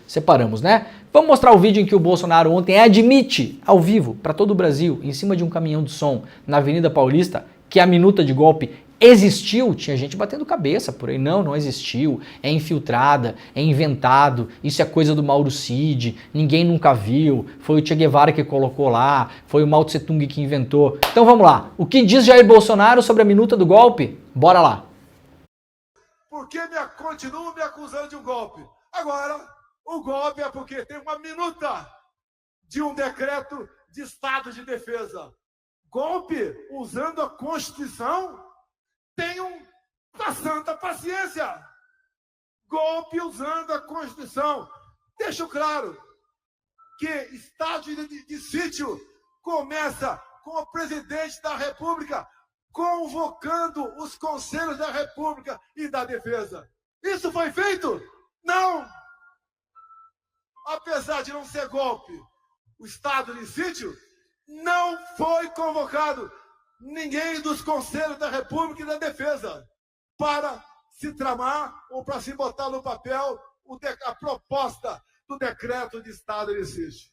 S11: Separamos, né? Vamos mostrar o vídeo em que o Bolsonaro ontem admite, ao vivo, para todo o Brasil, em cima de um caminhão de som na Avenida Paulista, que a minuta de golpe existiu. Tinha gente batendo cabeça por aí. Não existiu. É infiltrada, é inventado, isso é coisa do Mauro Cid, ninguém nunca viu, foi o Che Guevara que colocou lá, foi o Mao Tse Tung que inventou. Então vamos lá. O que diz Jair Bolsonaro sobre a minuta do golpe? Bora lá.
S5: Por que continuam me acusando de um golpe? Agora, o golpe é porque tem uma minuta de um decreto de estado de defesa. Golpe usando a Constituição? Tenham a santa paciência. Golpe usando a Constituição. Deixo claro que estado de sítio começa com o presidente da República convocando os conselhos da República e da Defesa. Isso foi feito? Não! Apesar de não ser golpe, o estado de sítio não foi convocado ninguém dos conselhos da República e da Defesa para se tramar ou para se botar no papel a proposta do decreto de estado de sítio.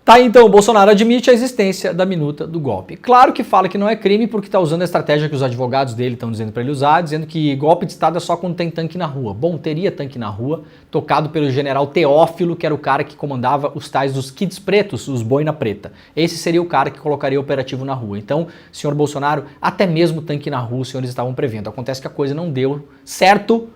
S11: Tá, então, o Bolsonaro admite a existência da minuta do golpe. Claro que fala que não é crime porque está usando a estratégia que os advogados dele estão dizendo para ele usar, dizendo que golpe de Estado é só quando tem tanque na rua. Bom, teria tanque na rua, tocado pelo general Teófilo, que era o cara que comandava os tais dos kits pretos, os boina preta. Esse seria o cara que colocaria operativo na rua. Então, senhor Bolsonaro, até mesmo tanque na rua os senhores estavam prevendo. Acontece que a coisa não deu certo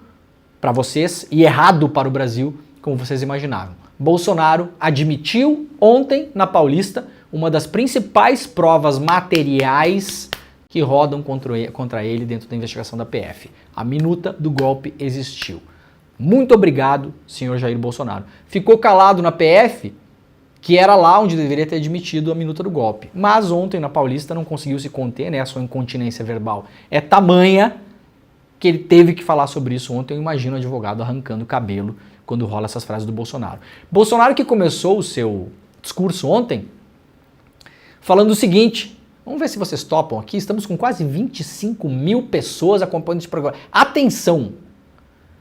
S11: para vocês e errado para o Brasil, como vocês imaginavam. Bolsonaro admitiu ontem na Paulista uma das principais provas materiais que rodam contra ele dentro da investigação da PF. A minuta do golpe existiu. Muito obrigado, senhor Jair Bolsonaro. Ficou calado na PF, que era lá onde deveria ter admitido a minuta do golpe. Mas ontem na Paulista não conseguiu se conter, né? A sua incontinência verbal é tamanha que ele teve que falar sobre isso ontem. Eu imagino o advogado arrancando o cabelo quando rola essas frases do Bolsonaro. Bolsonaro que começou o seu discurso ontem falando o seguinte, vamos ver se vocês topam aqui, estamos com quase 25 mil pessoas acompanhando esse programa. Atenção!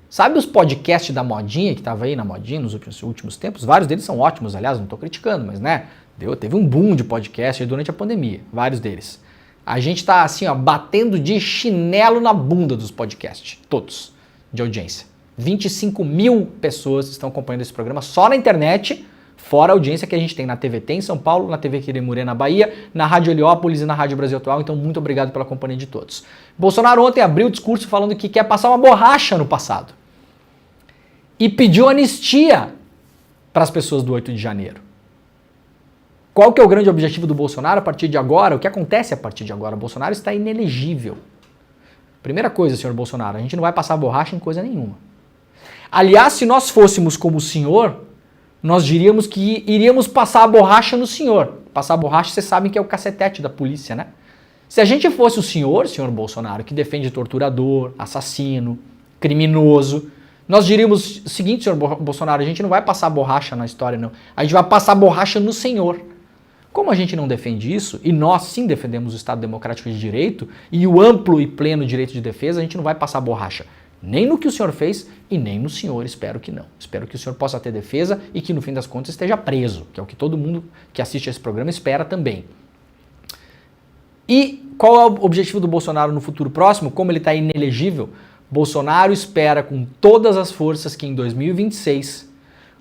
S11: Sabe os podcasts da modinha, que estava aí na modinha nos últimos tempos? Vários deles são ótimos, aliás, não estou criticando, mas né, teve um boom de podcast durante a pandemia, vários deles. A gente está assim, ó, batendo de chinelo na bunda dos podcasts, todos, de audiência. 25 mil pessoas estão acompanhando esse programa só na internet, fora a audiência que a gente tem na TVT em São Paulo, na TV Quiremurê na Bahia, na Rádio Heliópolis e na Rádio Brasil Atual. Então, muito obrigado pela companhia de todos. Bolsonaro ontem abriu o discurso falando que quer passar uma borracha no passado e pediu anistia para as pessoas do 8 de janeiro. Qual que é o grande objetivo do Bolsonaro a partir de agora? O que acontece a partir de agora? O Bolsonaro está inelegível. Primeira coisa, senhor Bolsonaro, a gente não vai passar borracha em coisa nenhuma. Aliás, se nós fôssemos como o senhor, nós diríamos que iríamos passar a borracha no senhor. Passar a borracha, vocês sabem que é o cacetete da polícia, né? Se a gente fosse o senhor Bolsonaro, que defende torturador, assassino, criminoso, nós diríamos o seguinte, senhor Bolsonaro, a gente não vai passar borracha na história, não. A gente vai passar borracha no senhor. Como a gente não defende isso, e nós sim defendemos o Estado Democrático de Direito e o amplo e pleno direito de defesa, a gente não vai passar borracha nem no que o senhor fez e nem no senhor, espero que não. Espero que o senhor possa ter defesa e que no fim das contas esteja preso, que é o que todo mundo que assiste a esse programa espera também. E qual é o objetivo do Bolsonaro no futuro próximo? Como ele está inelegível, Bolsonaro espera com todas as forças que em 2026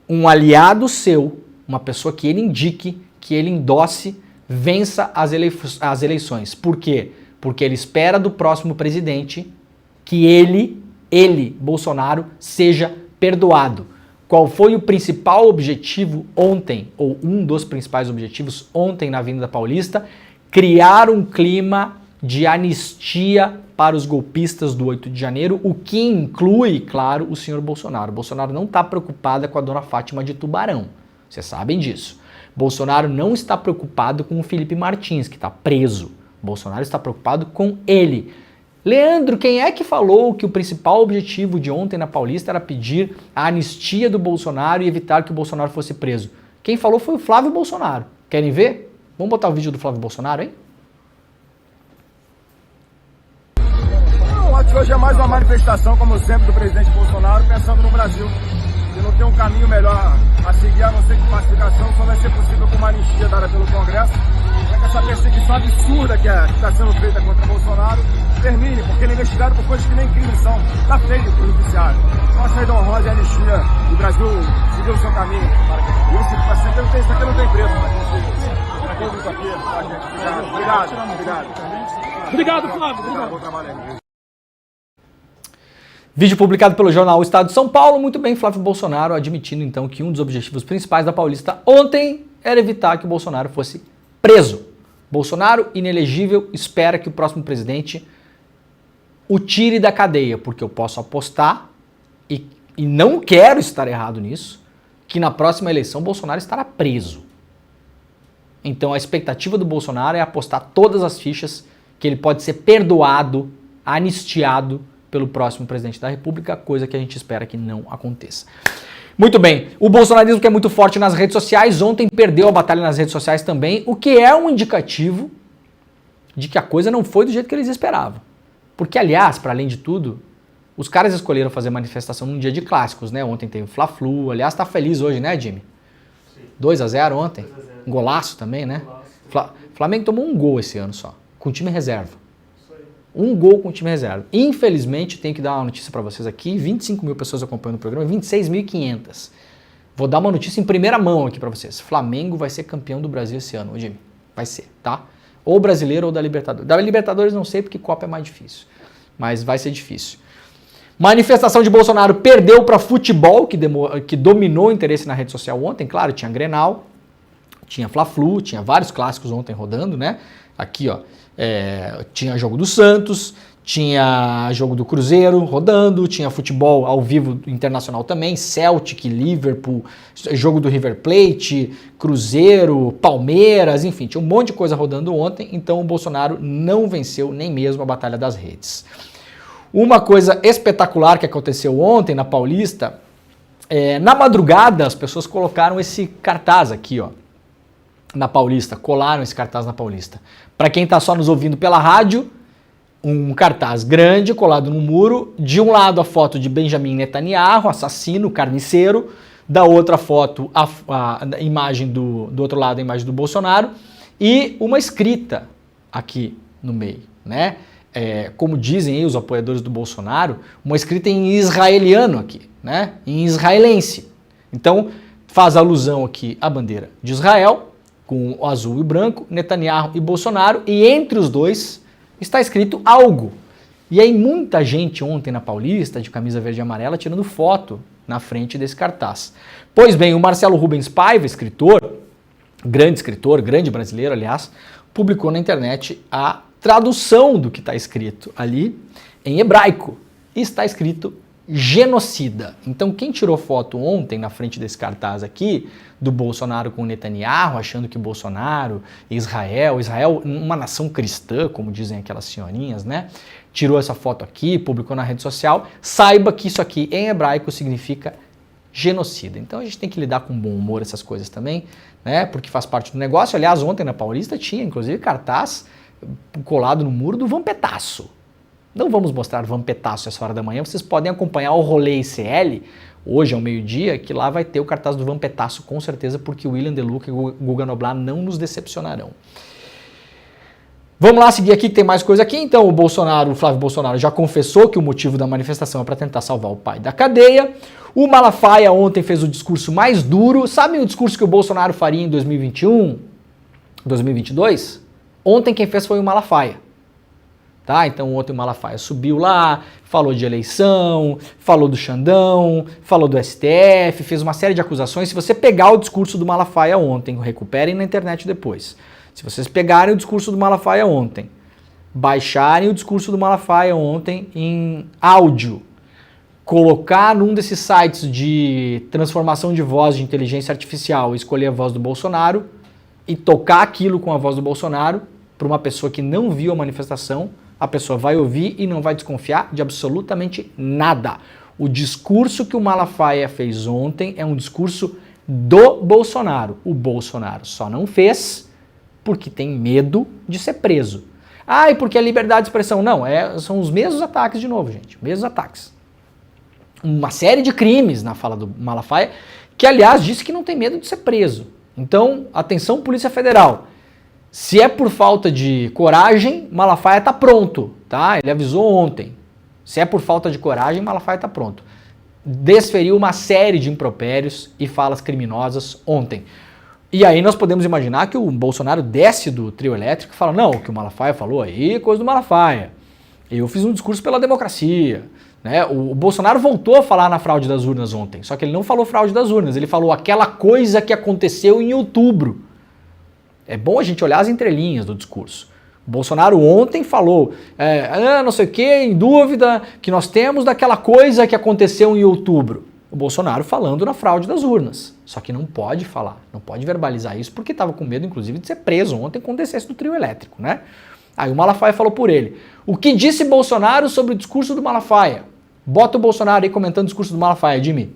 S11: um aliado seu, uma pessoa que ele indique, que ele endosse, vença as eleições. Por quê? Porque ele espera do próximo presidente que ele, Bolsonaro, seja perdoado. Qual foi o principal objetivo ontem, ou um dos principais objetivos ontem na Avenida Paulista? Criar um clima de anistia para os golpistas do 8 de janeiro, o que inclui, claro, o senhor Bolsonaro. Bolsonaro não está preocupada com a dona Fátima de Tubarão, vocês sabem disso. Bolsonaro não está preocupado com o Felipe Martins, que está preso. Bolsonaro está preocupado com ele. Leandro, quem é que falou que o principal objetivo de ontem na Paulista era pedir a anistia do Bolsonaro e evitar que o Bolsonaro fosse preso? Quem falou foi o Flávio Bolsonaro. Querem ver? Vamos botar o vídeo do Flávio Bolsonaro, hein?
S12: Hoje é mais uma manifestação, como sempre, do presidente Bolsonaro, pensando no Brasil. E não tem um caminho melhor a seguir, a não ser que pacificação só vai ser possível com uma anistia dada pelo Congresso. É que essa perseguição absurda que está sendo feita contra Bolsonaro termine, porque ele é investigado por coisas que nem crime são. Está feito pelo judiciário. Então a saída honrosa e a anistia e o Brasil seguiu o seu caminho. E isso aqui não tem preço. Tudo isso aqui, tá, gente? Obrigado.
S13: Obrigado, Flávio.
S12: Bom trabalho aí.
S11: Vídeo publicado pelo jornal O Estado de São Paulo. Muito bem, Flávio Bolsonaro admitindo então que um dos objetivos principais da Paulista ontem era evitar que o Bolsonaro fosse preso. Bolsonaro, inelegível, espera que o próximo presidente o tire da cadeia, porque eu posso apostar, e não quero estar errado nisso, que na próxima eleição Bolsonaro estará preso. Então a expectativa do Bolsonaro é apostar todas as fichas que ele pode ser perdoado, anistiado pelo próximo presidente da República, coisa que a gente espera que não aconteça. Muito bem, o bolsonarismo que é muito forte nas redes sociais, ontem perdeu a batalha nas redes sociais também, o que é um indicativo de que a coisa não foi do jeito que eles esperavam. Porque, aliás, para além de tudo, os caras escolheram fazer manifestação num dia de clássicos, né? Ontem teve o Fla-Flu, aliás, tá feliz hoje, né, Jimmy? 2-0 ontem, um golaço também, né? Flamengo tomou um gol esse ano só, com time reserva. Um gol com o time reserva. Infelizmente, tenho que dar uma notícia para vocês aqui. 25 mil pessoas acompanhando o programa, 26.500. Vou dar uma notícia em primeira mão aqui para vocês. Flamengo vai ser campeão do Brasil esse ano, Jimmy. Vai ser, tá? Ou brasileiro ou da Libertadores. Da Libertadores não sei porque Copa é mais difícil. Mas vai ser difícil. Manifestação de Bolsonaro perdeu para futebol, que dominou o interesse na rede social ontem. Claro, tinha Grenal, tinha Fla-Flu, tinha vários clássicos ontem rodando, né? Aqui, ó. Tinha jogo do Santos, tinha jogo do Cruzeiro rodando, tinha futebol ao vivo internacional também, Celtic, Liverpool, jogo do River Plate, Cruzeiro, Palmeiras, enfim, tinha um monte de coisa rodando ontem, então o Bolsonaro não venceu nem mesmo a batalha das redes. Uma coisa espetacular que aconteceu ontem na Paulista, na madrugada as pessoas colocaram esse cartaz aqui, ó, na Paulista, colaram esse cartaz na Paulista. Para quem está só nos ouvindo pela rádio, um cartaz grande colado no muro, de um lado a foto de Benjamin Netanyahu, assassino, carniceiro, da outra foto a imagem do outro lado, a imagem do Bolsonaro, e uma escrita aqui no meio, né? Como dizem aí os apoiadores do Bolsonaro, uma escrita em israeliano aqui, né? Em israelense. Então faz alusão aqui à bandeira de Israel, com o azul e o branco, Netanyahu e Bolsonaro, e entre os dois está escrito algo. E aí muita gente ontem na Paulista, de camisa verde e amarela, tirando foto na frente desse cartaz. Pois bem, o Marcelo Rubens Paiva, escritor, grande brasileiro, aliás, publicou na internet a tradução do que está escrito ali em hebraico. E está escrito genocida. Então quem tirou foto ontem na frente desse cartaz aqui, do Bolsonaro com o Netanyahu, achando que Bolsonaro, Israel, uma nação cristã, como dizem aquelas senhorinhas, né? Tirou essa foto aqui, publicou na rede social, saiba que isso aqui em hebraico significa genocida. Então a gente tem que lidar com bom humor essas coisas também, né? Porque faz parte do negócio. Aliás, ontem na Paulista tinha, inclusive, cartaz colado no muro do Vampetaço. Não vamos mostrar Vampetaço essa hora da manhã, vocês podem acompanhar o Rolê ICL, hoje ao meio-dia, que lá vai ter o cartaz do Vampetaço com certeza, porque o William De Luca e o Guga Noblar não nos decepcionarão. Vamos lá seguir aqui que tem mais coisa aqui. Então o Flávio Bolsonaro já confessou que o motivo da manifestação é para tentar salvar o pai da cadeia. O Malafaia ontem fez o discurso mais duro. Sabem o discurso que o Bolsonaro faria em 2021, 2022? Ontem quem fez foi o Malafaia. Tá? Então ontem o Malafaia subiu lá, falou de eleição, falou do Xandão, falou do STF, fez uma série de acusações. Se você pegar o discurso do Malafaia ontem, recuperem na internet depois. Se vocês pegarem o discurso do Malafaia ontem, baixarem o discurso do Malafaia ontem em áudio, colocar num desses sites de transformação de voz de inteligência artificial, escolher a voz do Bolsonaro e tocar aquilo com a voz do Bolsonaro para uma pessoa que não viu a manifestação, a pessoa vai ouvir e não vai desconfiar de absolutamente nada. O discurso que o Malafaia fez ontem é um discurso do Bolsonaro. O Bolsonaro só não fez porque tem medo de ser preso. Ah, e porque é liberdade de expressão. Não, são os mesmos ataques de novo, gente. Mesmos ataques. Uma série de crimes na fala do Malafaia, que aliás disse que não tem medo de ser preso. Então, atenção Polícia Federal. Se é por falta de coragem, Malafaia está pronto, tá? Ele avisou ontem. Se é por falta de coragem, Malafaia está pronto. Desferiu uma série de impropérios e falas criminosas ontem. E aí nós podemos imaginar que o Bolsonaro desce do trio elétrico e fala, não, o que o Malafaia falou aí, coisa do Malafaia. Eu fiz um discurso pela democracia. Né? O Bolsonaro voltou a falar na fraude das urnas ontem, só que ele não falou fraude das urnas, ele falou aquela coisa que aconteceu em outubro. É bom a gente olhar as entrelinhas do discurso. O Bolsonaro ontem falou, não sei o que, em dúvida, que nós temos daquela coisa que aconteceu em outubro. O Bolsonaro falando na fraude das urnas. Só que não pode falar, não pode verbalizar isso, porque estava com medo, inclusive, de ser preso ontem quando descesse do trio elétrico, né? Aí o Malafaia falou por ele. O que disse Bolsonaro sobre o discurso do Malafaia? Bota o Bolsonaro aí comentando o discurso do Malafaia, Jimmy.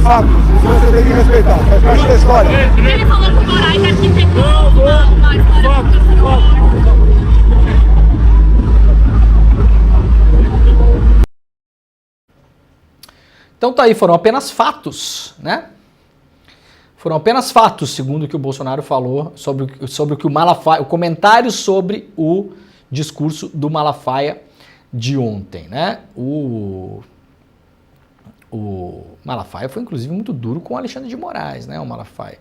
S12: Fato, você tem que respeitar, faz parte da história.
S13: Ele falou que o Moraes aqui tem
S11: Então tá aí, foram apenas fatos, né? Foram apenas fatos, segundo o que o Bolsonaro falou sobre o que o Malafaia, o comentário sobre o discurso do Malafaia de ontem, né? O Malafaia foi, inclusive, muito duro com o Alexandre de Moraes, né? O Malafaia.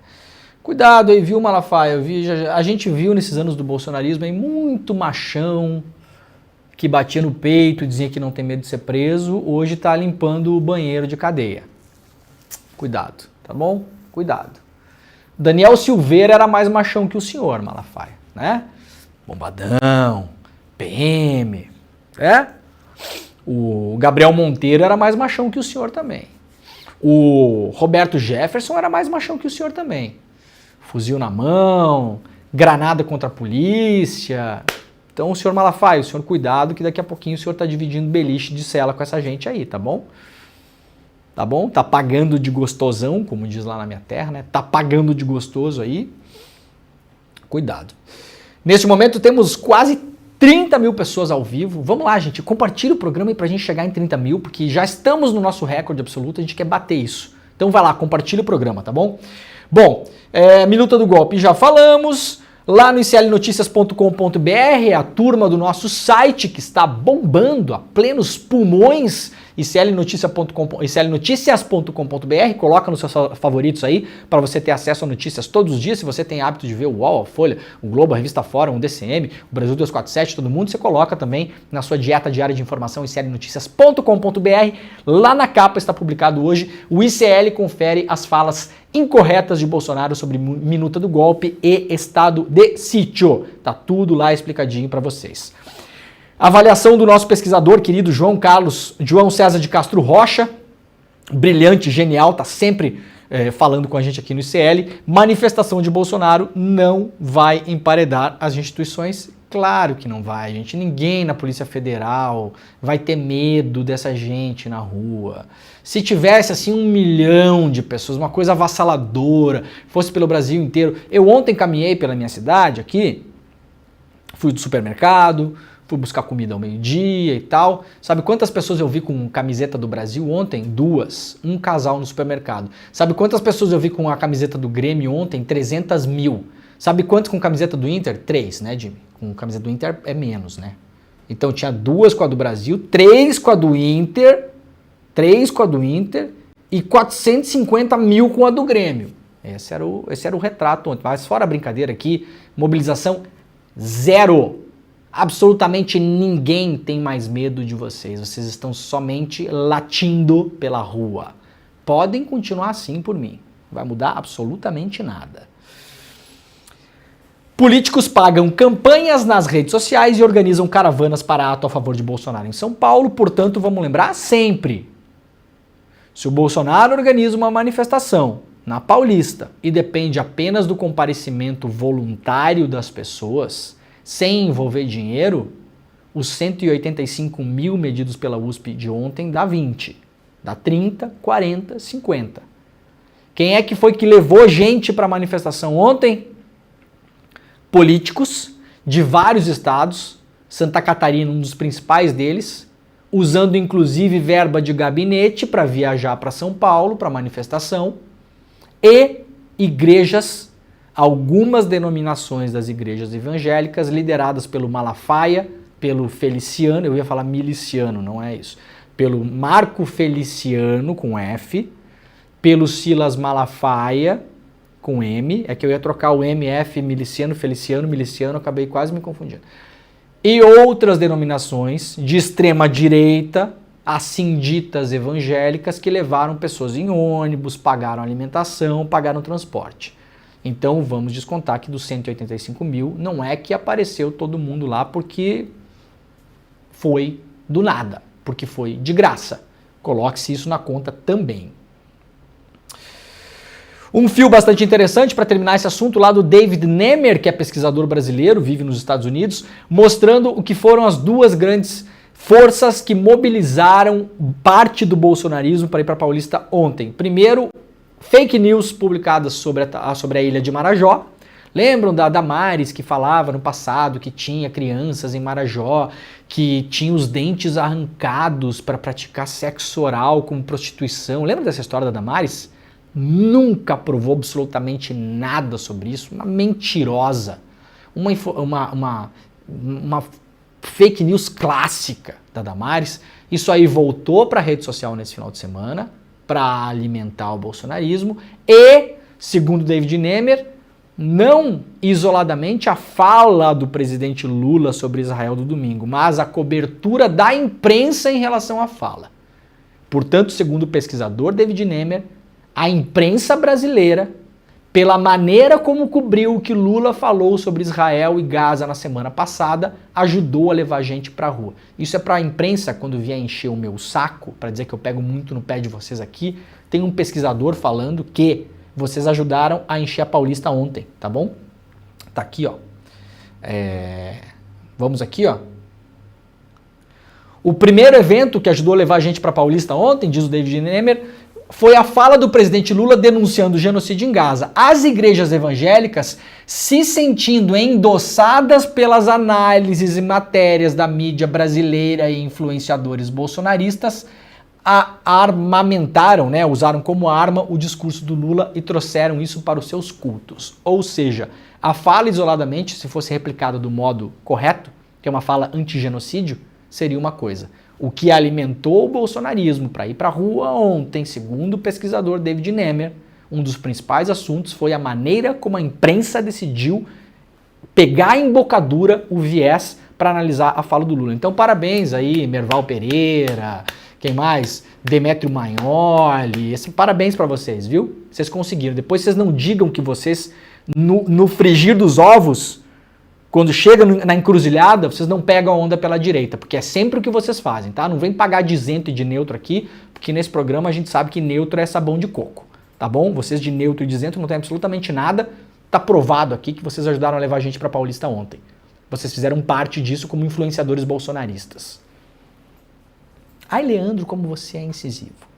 S11: Cuidado aí, viu, Malafaia? A gente viu nesses anos do bolsonarismo aí muito machão que batia no peito e dizia que não tem medo de ser preso, hoje tá limpando o banheiro de cadeia. Cuidado, tá bom? Cuidado. Daniel Silveira era mais machão que o senhor, Malafaia, né? Bombadão, PM, né? O Gabriel Monteiro era mais machão que o senhor também. O Roberto Jefferson era mais machão que o senhor também. Fuzil na mão, granada contra a polícia. Então, o senhor Malafaia, o senhor cuidado que daqui a pouquinho o senhor tá dividindo beliche de cela com essa gente aí, tá bom? Tá bom? Tá pagando de gostosão, como diz lá na minha terra, né? Tá pagando de gostoso aí. Cuidado. Neste momento temos quase 30 mil pessoas ao vivo. Vamos lá, gente, compartilha o programa aí pra gente chegar em 30 mil, porque já estamos no nosso recorde absoluto, a gente quer bater isso. Então vai lá, compartilha o programa, tá bom? Bom, Minuta do Golpe já falamos. Lá no iclnoticias.com.br, a turma do nosso site que está bombando a plenos pulmões, iclnoticias.com.br, coloca nos seus favoritos aí para você ter acesso a notícias todos os dias. Se você tem hábito de ver o UOL, a Folha, o Globo, a Revista Fórum, o DCM, o Brasil 247, todo mundo, você coloca também na sua dieta diária de informação, iclnoticias.com.br. Lá na capa está publicado hoje, o ICL confere as falas incorretas de Bolsonaro sobre minuta do golpe e estado de sítio. Tá tudo lá explicadinho para vocês. Avaliação do nosso pesquisador querido João César de Castro Rocha. brilhante, genial, tá sempre falando com a gente aqui no ICL. Manifestação de Bolsonaro não vai emparedar as instituições? Claro que não vai, gente. Ninguém na Polícia Federal vai ter medo dessa gente na rua. Se tivesse assim 1 milhão de pessoas, uma coisa avassaladora, fosse pelo Brasil inteiro. Eu ontem caminhei pela minha cidade aqui, fui do supermercado, fui buscar comida ao meio-dia e tal. Sabe quantas pessoas eu vi com camiseta do Brasil ontem? 2. Um casal no supermercado. Sabe quantas pessoas eu vi com a camiseta do Grêmio ontem? 300 mil. Sabe quantos com camiseta do Inter? 3, né, Jimmy? Com camiseta do Inter é menos, né? Então tinha 2 com a do Brasil, 3 com a do Inter, 3 com a do Inter e 450 mil com a do Grêmio. Esse era o retrato ontem. Mas fora a brincadeira aqui, mobilização zero. Absolutamente ninguém tem mais medo de vocês. Vocês estão somente latindo pela rua. Podem continuar assim por mim. Não vai mudar absolutamente nada. Políticos pagam campanhas nas redes sociais e organizam caravanas para ato a favor de Bolsonaro em São Paulo. Portanto, vamos lembrar sempre. Se o Bolsonaro organiza uma manifestação na Paulista e depende apenas do comparecimento voluntário das pessoas, sem envolver dinheiro, os 185 mil medidos pela USP de ontem dá 20. Dá 30, 40, 50. Quem é que foi que levou gente para a manifestação ontem? Políticos de vários estados, Santa Catarina um dos principais deles, usando inclusive verba de gabinete para viajar para São Paulo, para a manifestação, e igrejas, algumas denominações das igrejas evangélicas, lideradas pelo Malafaia, pelo Feliciano, eu ia falar miliciano, não é isso, pelo Marco Feliciano, com F, pelo Silas Malafaia, com M, é que eu ia trocar o MF, miliciano, Feliciano, acabei quase me confundindo. E outras denominações de extrema direita, assim ditas evangélicas, que levaram pessoas em ônibus, pagaram alimentação, pagaram transporte. Então vamos descontar que dos 185 mil, não é que apareceu todo mundo lá porque foi do nada, porque foi de graça. Coloque-se isso na conta também. Um fio bastante interessante para terminar esse assunto lá do David Nemer, que é pesquisador brasileiro, vive nos Estados Unidos, mostrando o que foram as duas grandes forças que mobilizaram parte do bolsonarismo para ir para a Paulista ontem. Primeiro, fake news publicadas sobre a ilha de Marajó. Lembram da Damares que falava no passado que tinha crianças em Marajó, que tinha os dentes arrancados para praticar sexo oral como prostituição? Lembra dessa história da Damares? Nunca provou absolutamente nada sobre isso, uma mentirosa, uma fake news clássica da Damares. Isso aí voltou para a rede social nesse final de semana para alimentar o bolsonarismo e, segundo David Nemer, não isoladamente a fala do presidente Lula sobre Israel do domingo, mas a cobertura da imprensa em relação à fala. Portanto, segundo o pesquisador David Nemer, a imprensa brasileira, pela maneira como cobriu o que Lula falou sobre Israel e Gaza na semana passada, ajudou a levar gente pra rua. Isso é pra imprensa, quando vier encher o meu saco, para dizer que eu pego muito no pé de vocês aqui, tem um pesquisador falando que vocês ajudaram a encher a Paulista ontem, tá bom? Tá aqui, ó. Vamos aqui, ó. O primeiro evento que ajudou a levar a gente pra Paulista ontem, diz o David Nemer, foi a fala do presidente Lula denunciando o genocídio em Gaza. As igrejas evangélicas se sentindo endossadas pelas análises e matérias da mídia brasileira e influenciadores bolsonaristas, armamentaram, né, usaram como arma o discurso do Lula e trouxeram isso para os seus cultos. Ou seja, a fala isoladamente, se fosse replicada do modo correto, que é uma fala anti-genocídio, seria uma coisa. O que alimentou o bolsonarismo para ir para a rua ontem, segundo o pesquisador David Nemer, um dos principais assuntos foi a maneira como a imprensa decidiu pegar em embocadura o viés para analisar a fala do Lula. Então, parabéns aí, Merval Pereira, quem mais? Demétrio Magnoli, parabéns para vocês, viu? Vocês conseguiram. Depois vocês não digam que vocês, no frigir dos ovos, quando chega na encruzilhada, vocês não pegam a onda pela direita, porque é sempre o que vocês fazem, tá? Não vem pagar de isento e de neutro aqui, que nesse programa a gente sabe que neutro é sabão de coco, tá bom? Vocês de neutro e de isento não tem absolutamente nada, tá provado aqui que vocês ajudaram a levar a gente pra Paulista ontem. Vocês fizeram parte disso como influenciadores bolsonaristas. Ai, Leandro, como você é incisivo.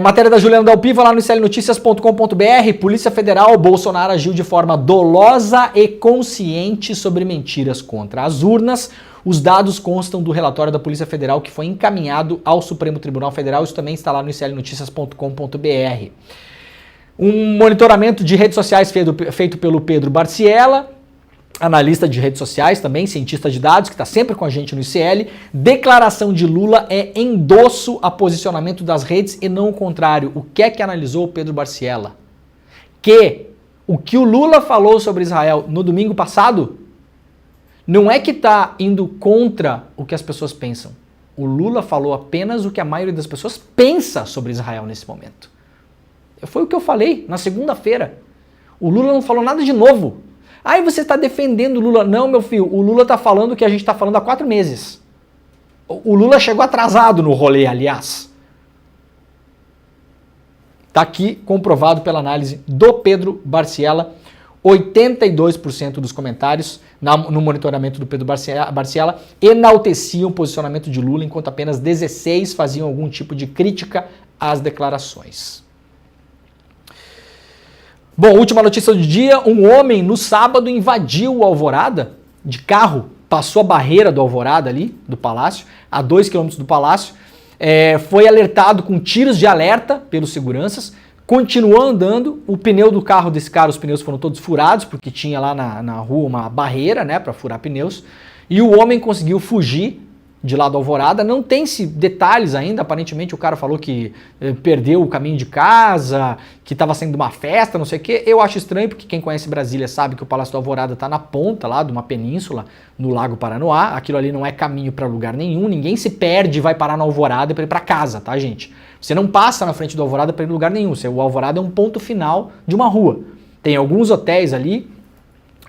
S11: Matéria da Juliana Dalpiva lá no iclnoticias.com.br. Polícia Federal, Bolsonaro agiu de forma dolosa e consciente sobre mentiras contra as urnas. Os dados constam do relatório da Polícia Federal que foi encaminhado ao Supremo Tribunal Federal. Isso também está lá no iclnoticias.com.br. Um monitoramento de redes sociais feito pelo Pedro Barciela, analista de redes sociais também, cientista de dados, que está sempre com a gente no ICL. Declaração de Lula é endosso a posicionamento das redes e não o contrário. O que é que analisou o Pedro Barciela? Que o que o Lula falou sobre Israel no domingo passado não é que está indo contra o que as pessoas pensam. O Lula falou apenas o que a maioria das pessoas pensa sobre Israel nesse momento. Foi o que eu falei na segunda-feira. O Lula não falou nada de novo. Aí você está defendendo o Lula. Não, meu filho, o Lula está falando o que a gente está falando há 4 meses. O Lula chegou atrasado no rolê, aliás. Está aqui comprovado pela análise do Pedro Barciela. 82% dos comentários no monitoramento do Pedro Barciela enalteciam o posicionamento de Lula, enquanto apenas 16 faziam algum tipo de crítica às declarações. Bom, última notícia do dia, um homem no sábado invadiu o Alvorada de carro, passou a barreira do Alvorada ali, do Palácio, a 2 km do Palácio, foi alertado com tiros de alerta pelos seguranças, continuou andando, o pneu do carro desse cara, os pneus foram todos furados, porque tinha lá na rua uma barreira, né, para furar pneus, e o homem conseguiu fugir de lá do Alvorada. Não tem-se detalhes ainda, aparentemente o cara falou que perdeu o caminho de casa, que estava saindo de uma festa, não sei o quê. Eu acho estranho, porque quem conhece Brasília sabe que o Palácio do Alvorada está na ponta lá de uma península, no Lago Paranoá. Aquilo ali não é caminho para lugar nenhum, ninguém se perde e vai parar no Alvorada para ir para casa, tá, gente? Você não passa na frente do Alvorada para ir em lugar nenhum, o Alvorada é um ponto final de uma rua. Tem alguns hotéis ali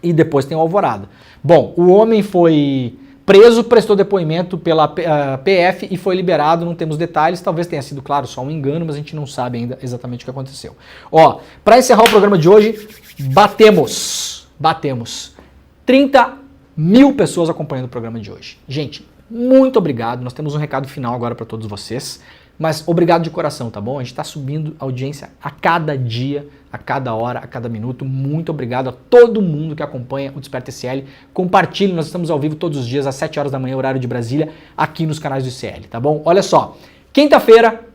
S11: e depois tem o Alvorada. Bom, o homem foi preso, prestou depoimento pela PF e foi liberado, não temos detalhes, talvez tenha sido, claro, só um engano, mas a gente não sabe ainda exatamente o que aconteceu. Ó, para encerrar o programa de hoje, batemos 30 mil pessoas acompanhando o programa de hoje. Gente, muito obrigado, nós temos um recado final agora para todos vocês, mas obrigado de coração, tá bom? A gente está subindo a audiência a cada dia, a cada hora, a cada minuto. Muito obrigado a todo mundo que acompanha o Desperta ICL. Compartilhe, nós estamos ao vivo todos os dias às 7 horas da manhã, horário de Brasília, aqui nos canais do ICL, tá bom? Olha só, quinta-feira,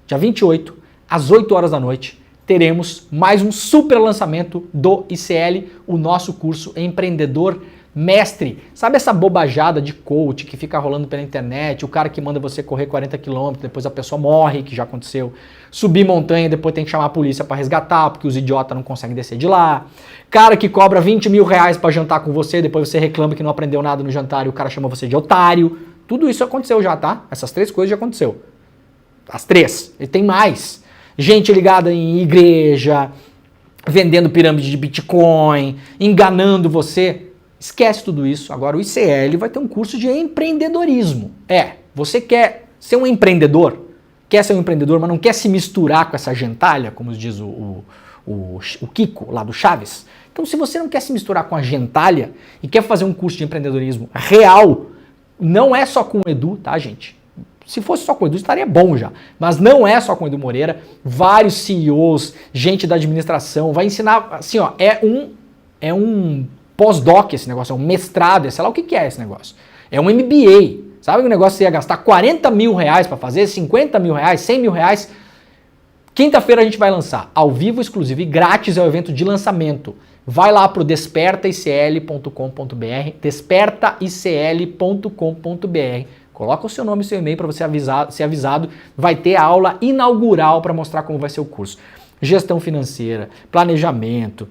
S11: dia 28, às 8 horas da noite, teremos mais um super lançamento do ICL, o nosso curso Empreendedor Mestre. Sabe essa bobajada de coach que fica rolando pela internet, o cara que manda você correr 40 km, depois a pessoa morre, que já aconteceu, subir montanha, depois tem que chamar a polícia para resgatar, porque os idiotas não conseguem descer de lá, cara que cobra 20 mil reais para jantar com você, depois você reclama que não aprendeu nada no jantar e o cara chama você de otário. Tudo isso aconteceu já, tá? Essas 3 coisas já aconteceu. As 3. E tem mais. Gente ligada em igreja, vendendo pirâmide de Bitcoin, enganando você. Esquece tudo isso. Agora o ICL vai ter um curso de empreendedorismo. Você quer ser um empreendedor? Quer ser um empreendedor, mas não quer se misturar com essa gentalha, como diz o Kiko, lá do Chaves? Então, se você não quer se misturar com a gentalha e quer fazer um curso de empreendedorismo real, não é só com o Edu, tá, gente? Se fosse só com o Edu, estaria bom já. Mas não é só com o Edu Moreira. Vários CEOs, gente da administração, vai ensinar, assim, ó, é um pós-doc esse negócio, é um mestrado, sei lá o que é esse negócio. É um MBA. Sabe que o negócio você ia gastar 40 mil reais para fazer, 50 mil reais, 100 mil reais? Quinta-feira a gente vai lançar, ao vivo, exclusivo e grátis, é o evento de lançamento. Vai lá pro despertaicl.com.br, despertaicl.com.br. Coloca o seu nome e seu e-mail para você ser avisado. Vai ter a aula inaugural para mostrar como vai ser o curso. Gestão financeira, planejamento,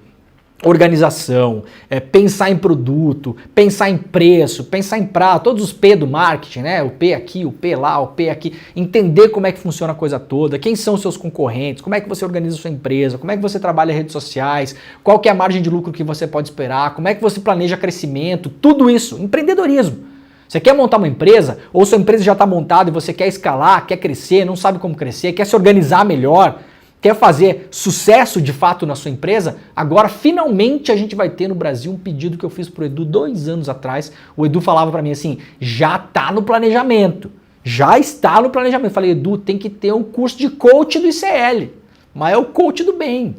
S11: organização, pensar em produto, pensar em preço, pensar em prazo, todos os P do marketing, né? O P aqui, o P lá, o P aqui, entender como é que funciona a coisa toda, quem são os seus concorrentes, como é que você organiza a sua empresa, como é que você trabalha redes sociais, qual que é a margem de lucro que você pode esperar, como é que você planeja crescimento, tudo isso, empreendedorismo. Você quer montar uma empresa, ou sua empresa já está montada e você quer escalar, quer crescer, não sabe como crescer, quer se organizar melhor, quer fazer sucesso de fato na sua empresa, agora finalmente a gente vai ter no Brasil um pedido que eu fiz pro Edu 2 anos atrás. O Edu falava para mim assim, já está no planejamento, já está no planejamento. Eu falei, Edu, tem que ter um curso de coach do ICL, mas é o coach do bem,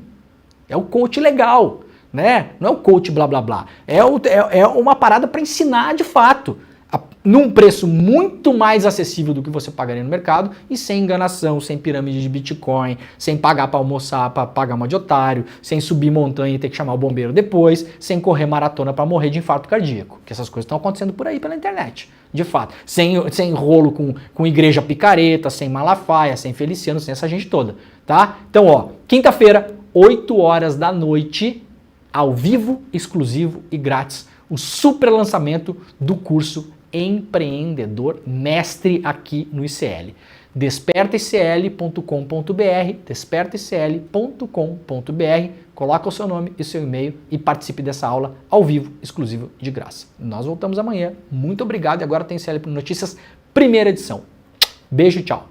S11: é o coach legal, né? Não é o coach blá blá blá, é uma parada para ensinar de fato, num preço muito mais acessível do que você pagaria no mercado e sem enganação, sem pirâmide de Bitcoin, sem pagar para almoçar, para pagar uma de otário, sem subir montanha e ter que chamar o bombeiro depois, sem correr maratona para morrer de infarto cardíaco, que essas coisas estão acontecendo por aí pela internet, de fato. Sem rolo com igreja picareta, sem Malafaia, sem Feliciano, sem essa gente toda, tá? Então, ó, quinta-feira, 8 horas da noite, ao vivo, exclusivo e grátis, o super lançamento do curso Empreendedor Mestre aqui no ICL. despertaicl.com.br, despertaicl.com.br, coloca o seu nome e seu e-mail e participe dessa aula ao vivo, exclusivo, de graça. Nós voltamos amanhã. Muito obrigado e agora tem ICL Notícias, primeira edição. Beijo e tchau.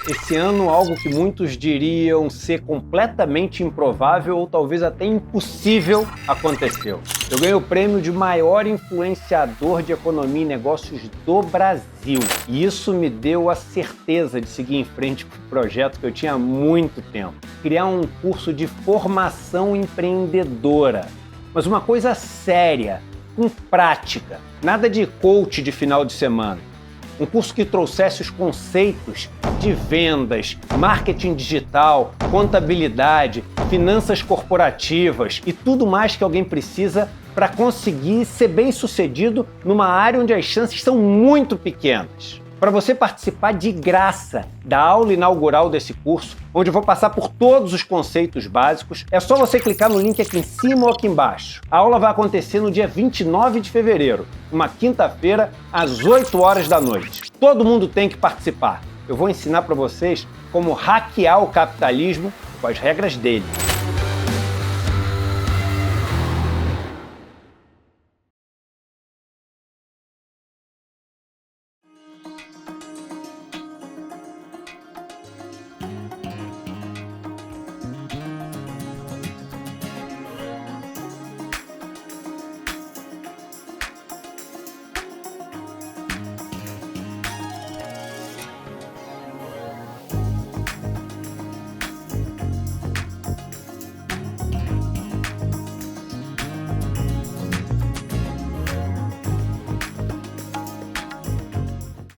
S14: Esse ano, algo que muitos diriam ser completamente improvável ou talvez até impossível aconteceu. Eu ganhei o prêmio de maior influenciador de economia e negócios do Brasil. E isso me deu a certeza de seguir em frente com o projeto que eu tinha há muito tempo. Criar um curso de formação empreendedora. Mas uma coisa séria, com prática. Nada de coach de final de semana. Um curso que trouxesse os conceitos de vendas, marketing digital, contabilidade, finanças corporativas e tudo mais que alguém precisa para conseguir ser bem-sucedido numa área onde as chances são muito pequenas. Para você participar de graça da aula inaugural desse curso, onde eu vou passar por todos os conceitos básicos, é só você clicar no link aqui em cima ou aqui embaixo. A aula vai acontecer no dia 29 de fevereiro, uma quinta-feira, às 8 horas da noite. Todo mundo tem que participar. Eu vou ensinar para vocês como hackear o capitalismo com as regras dele.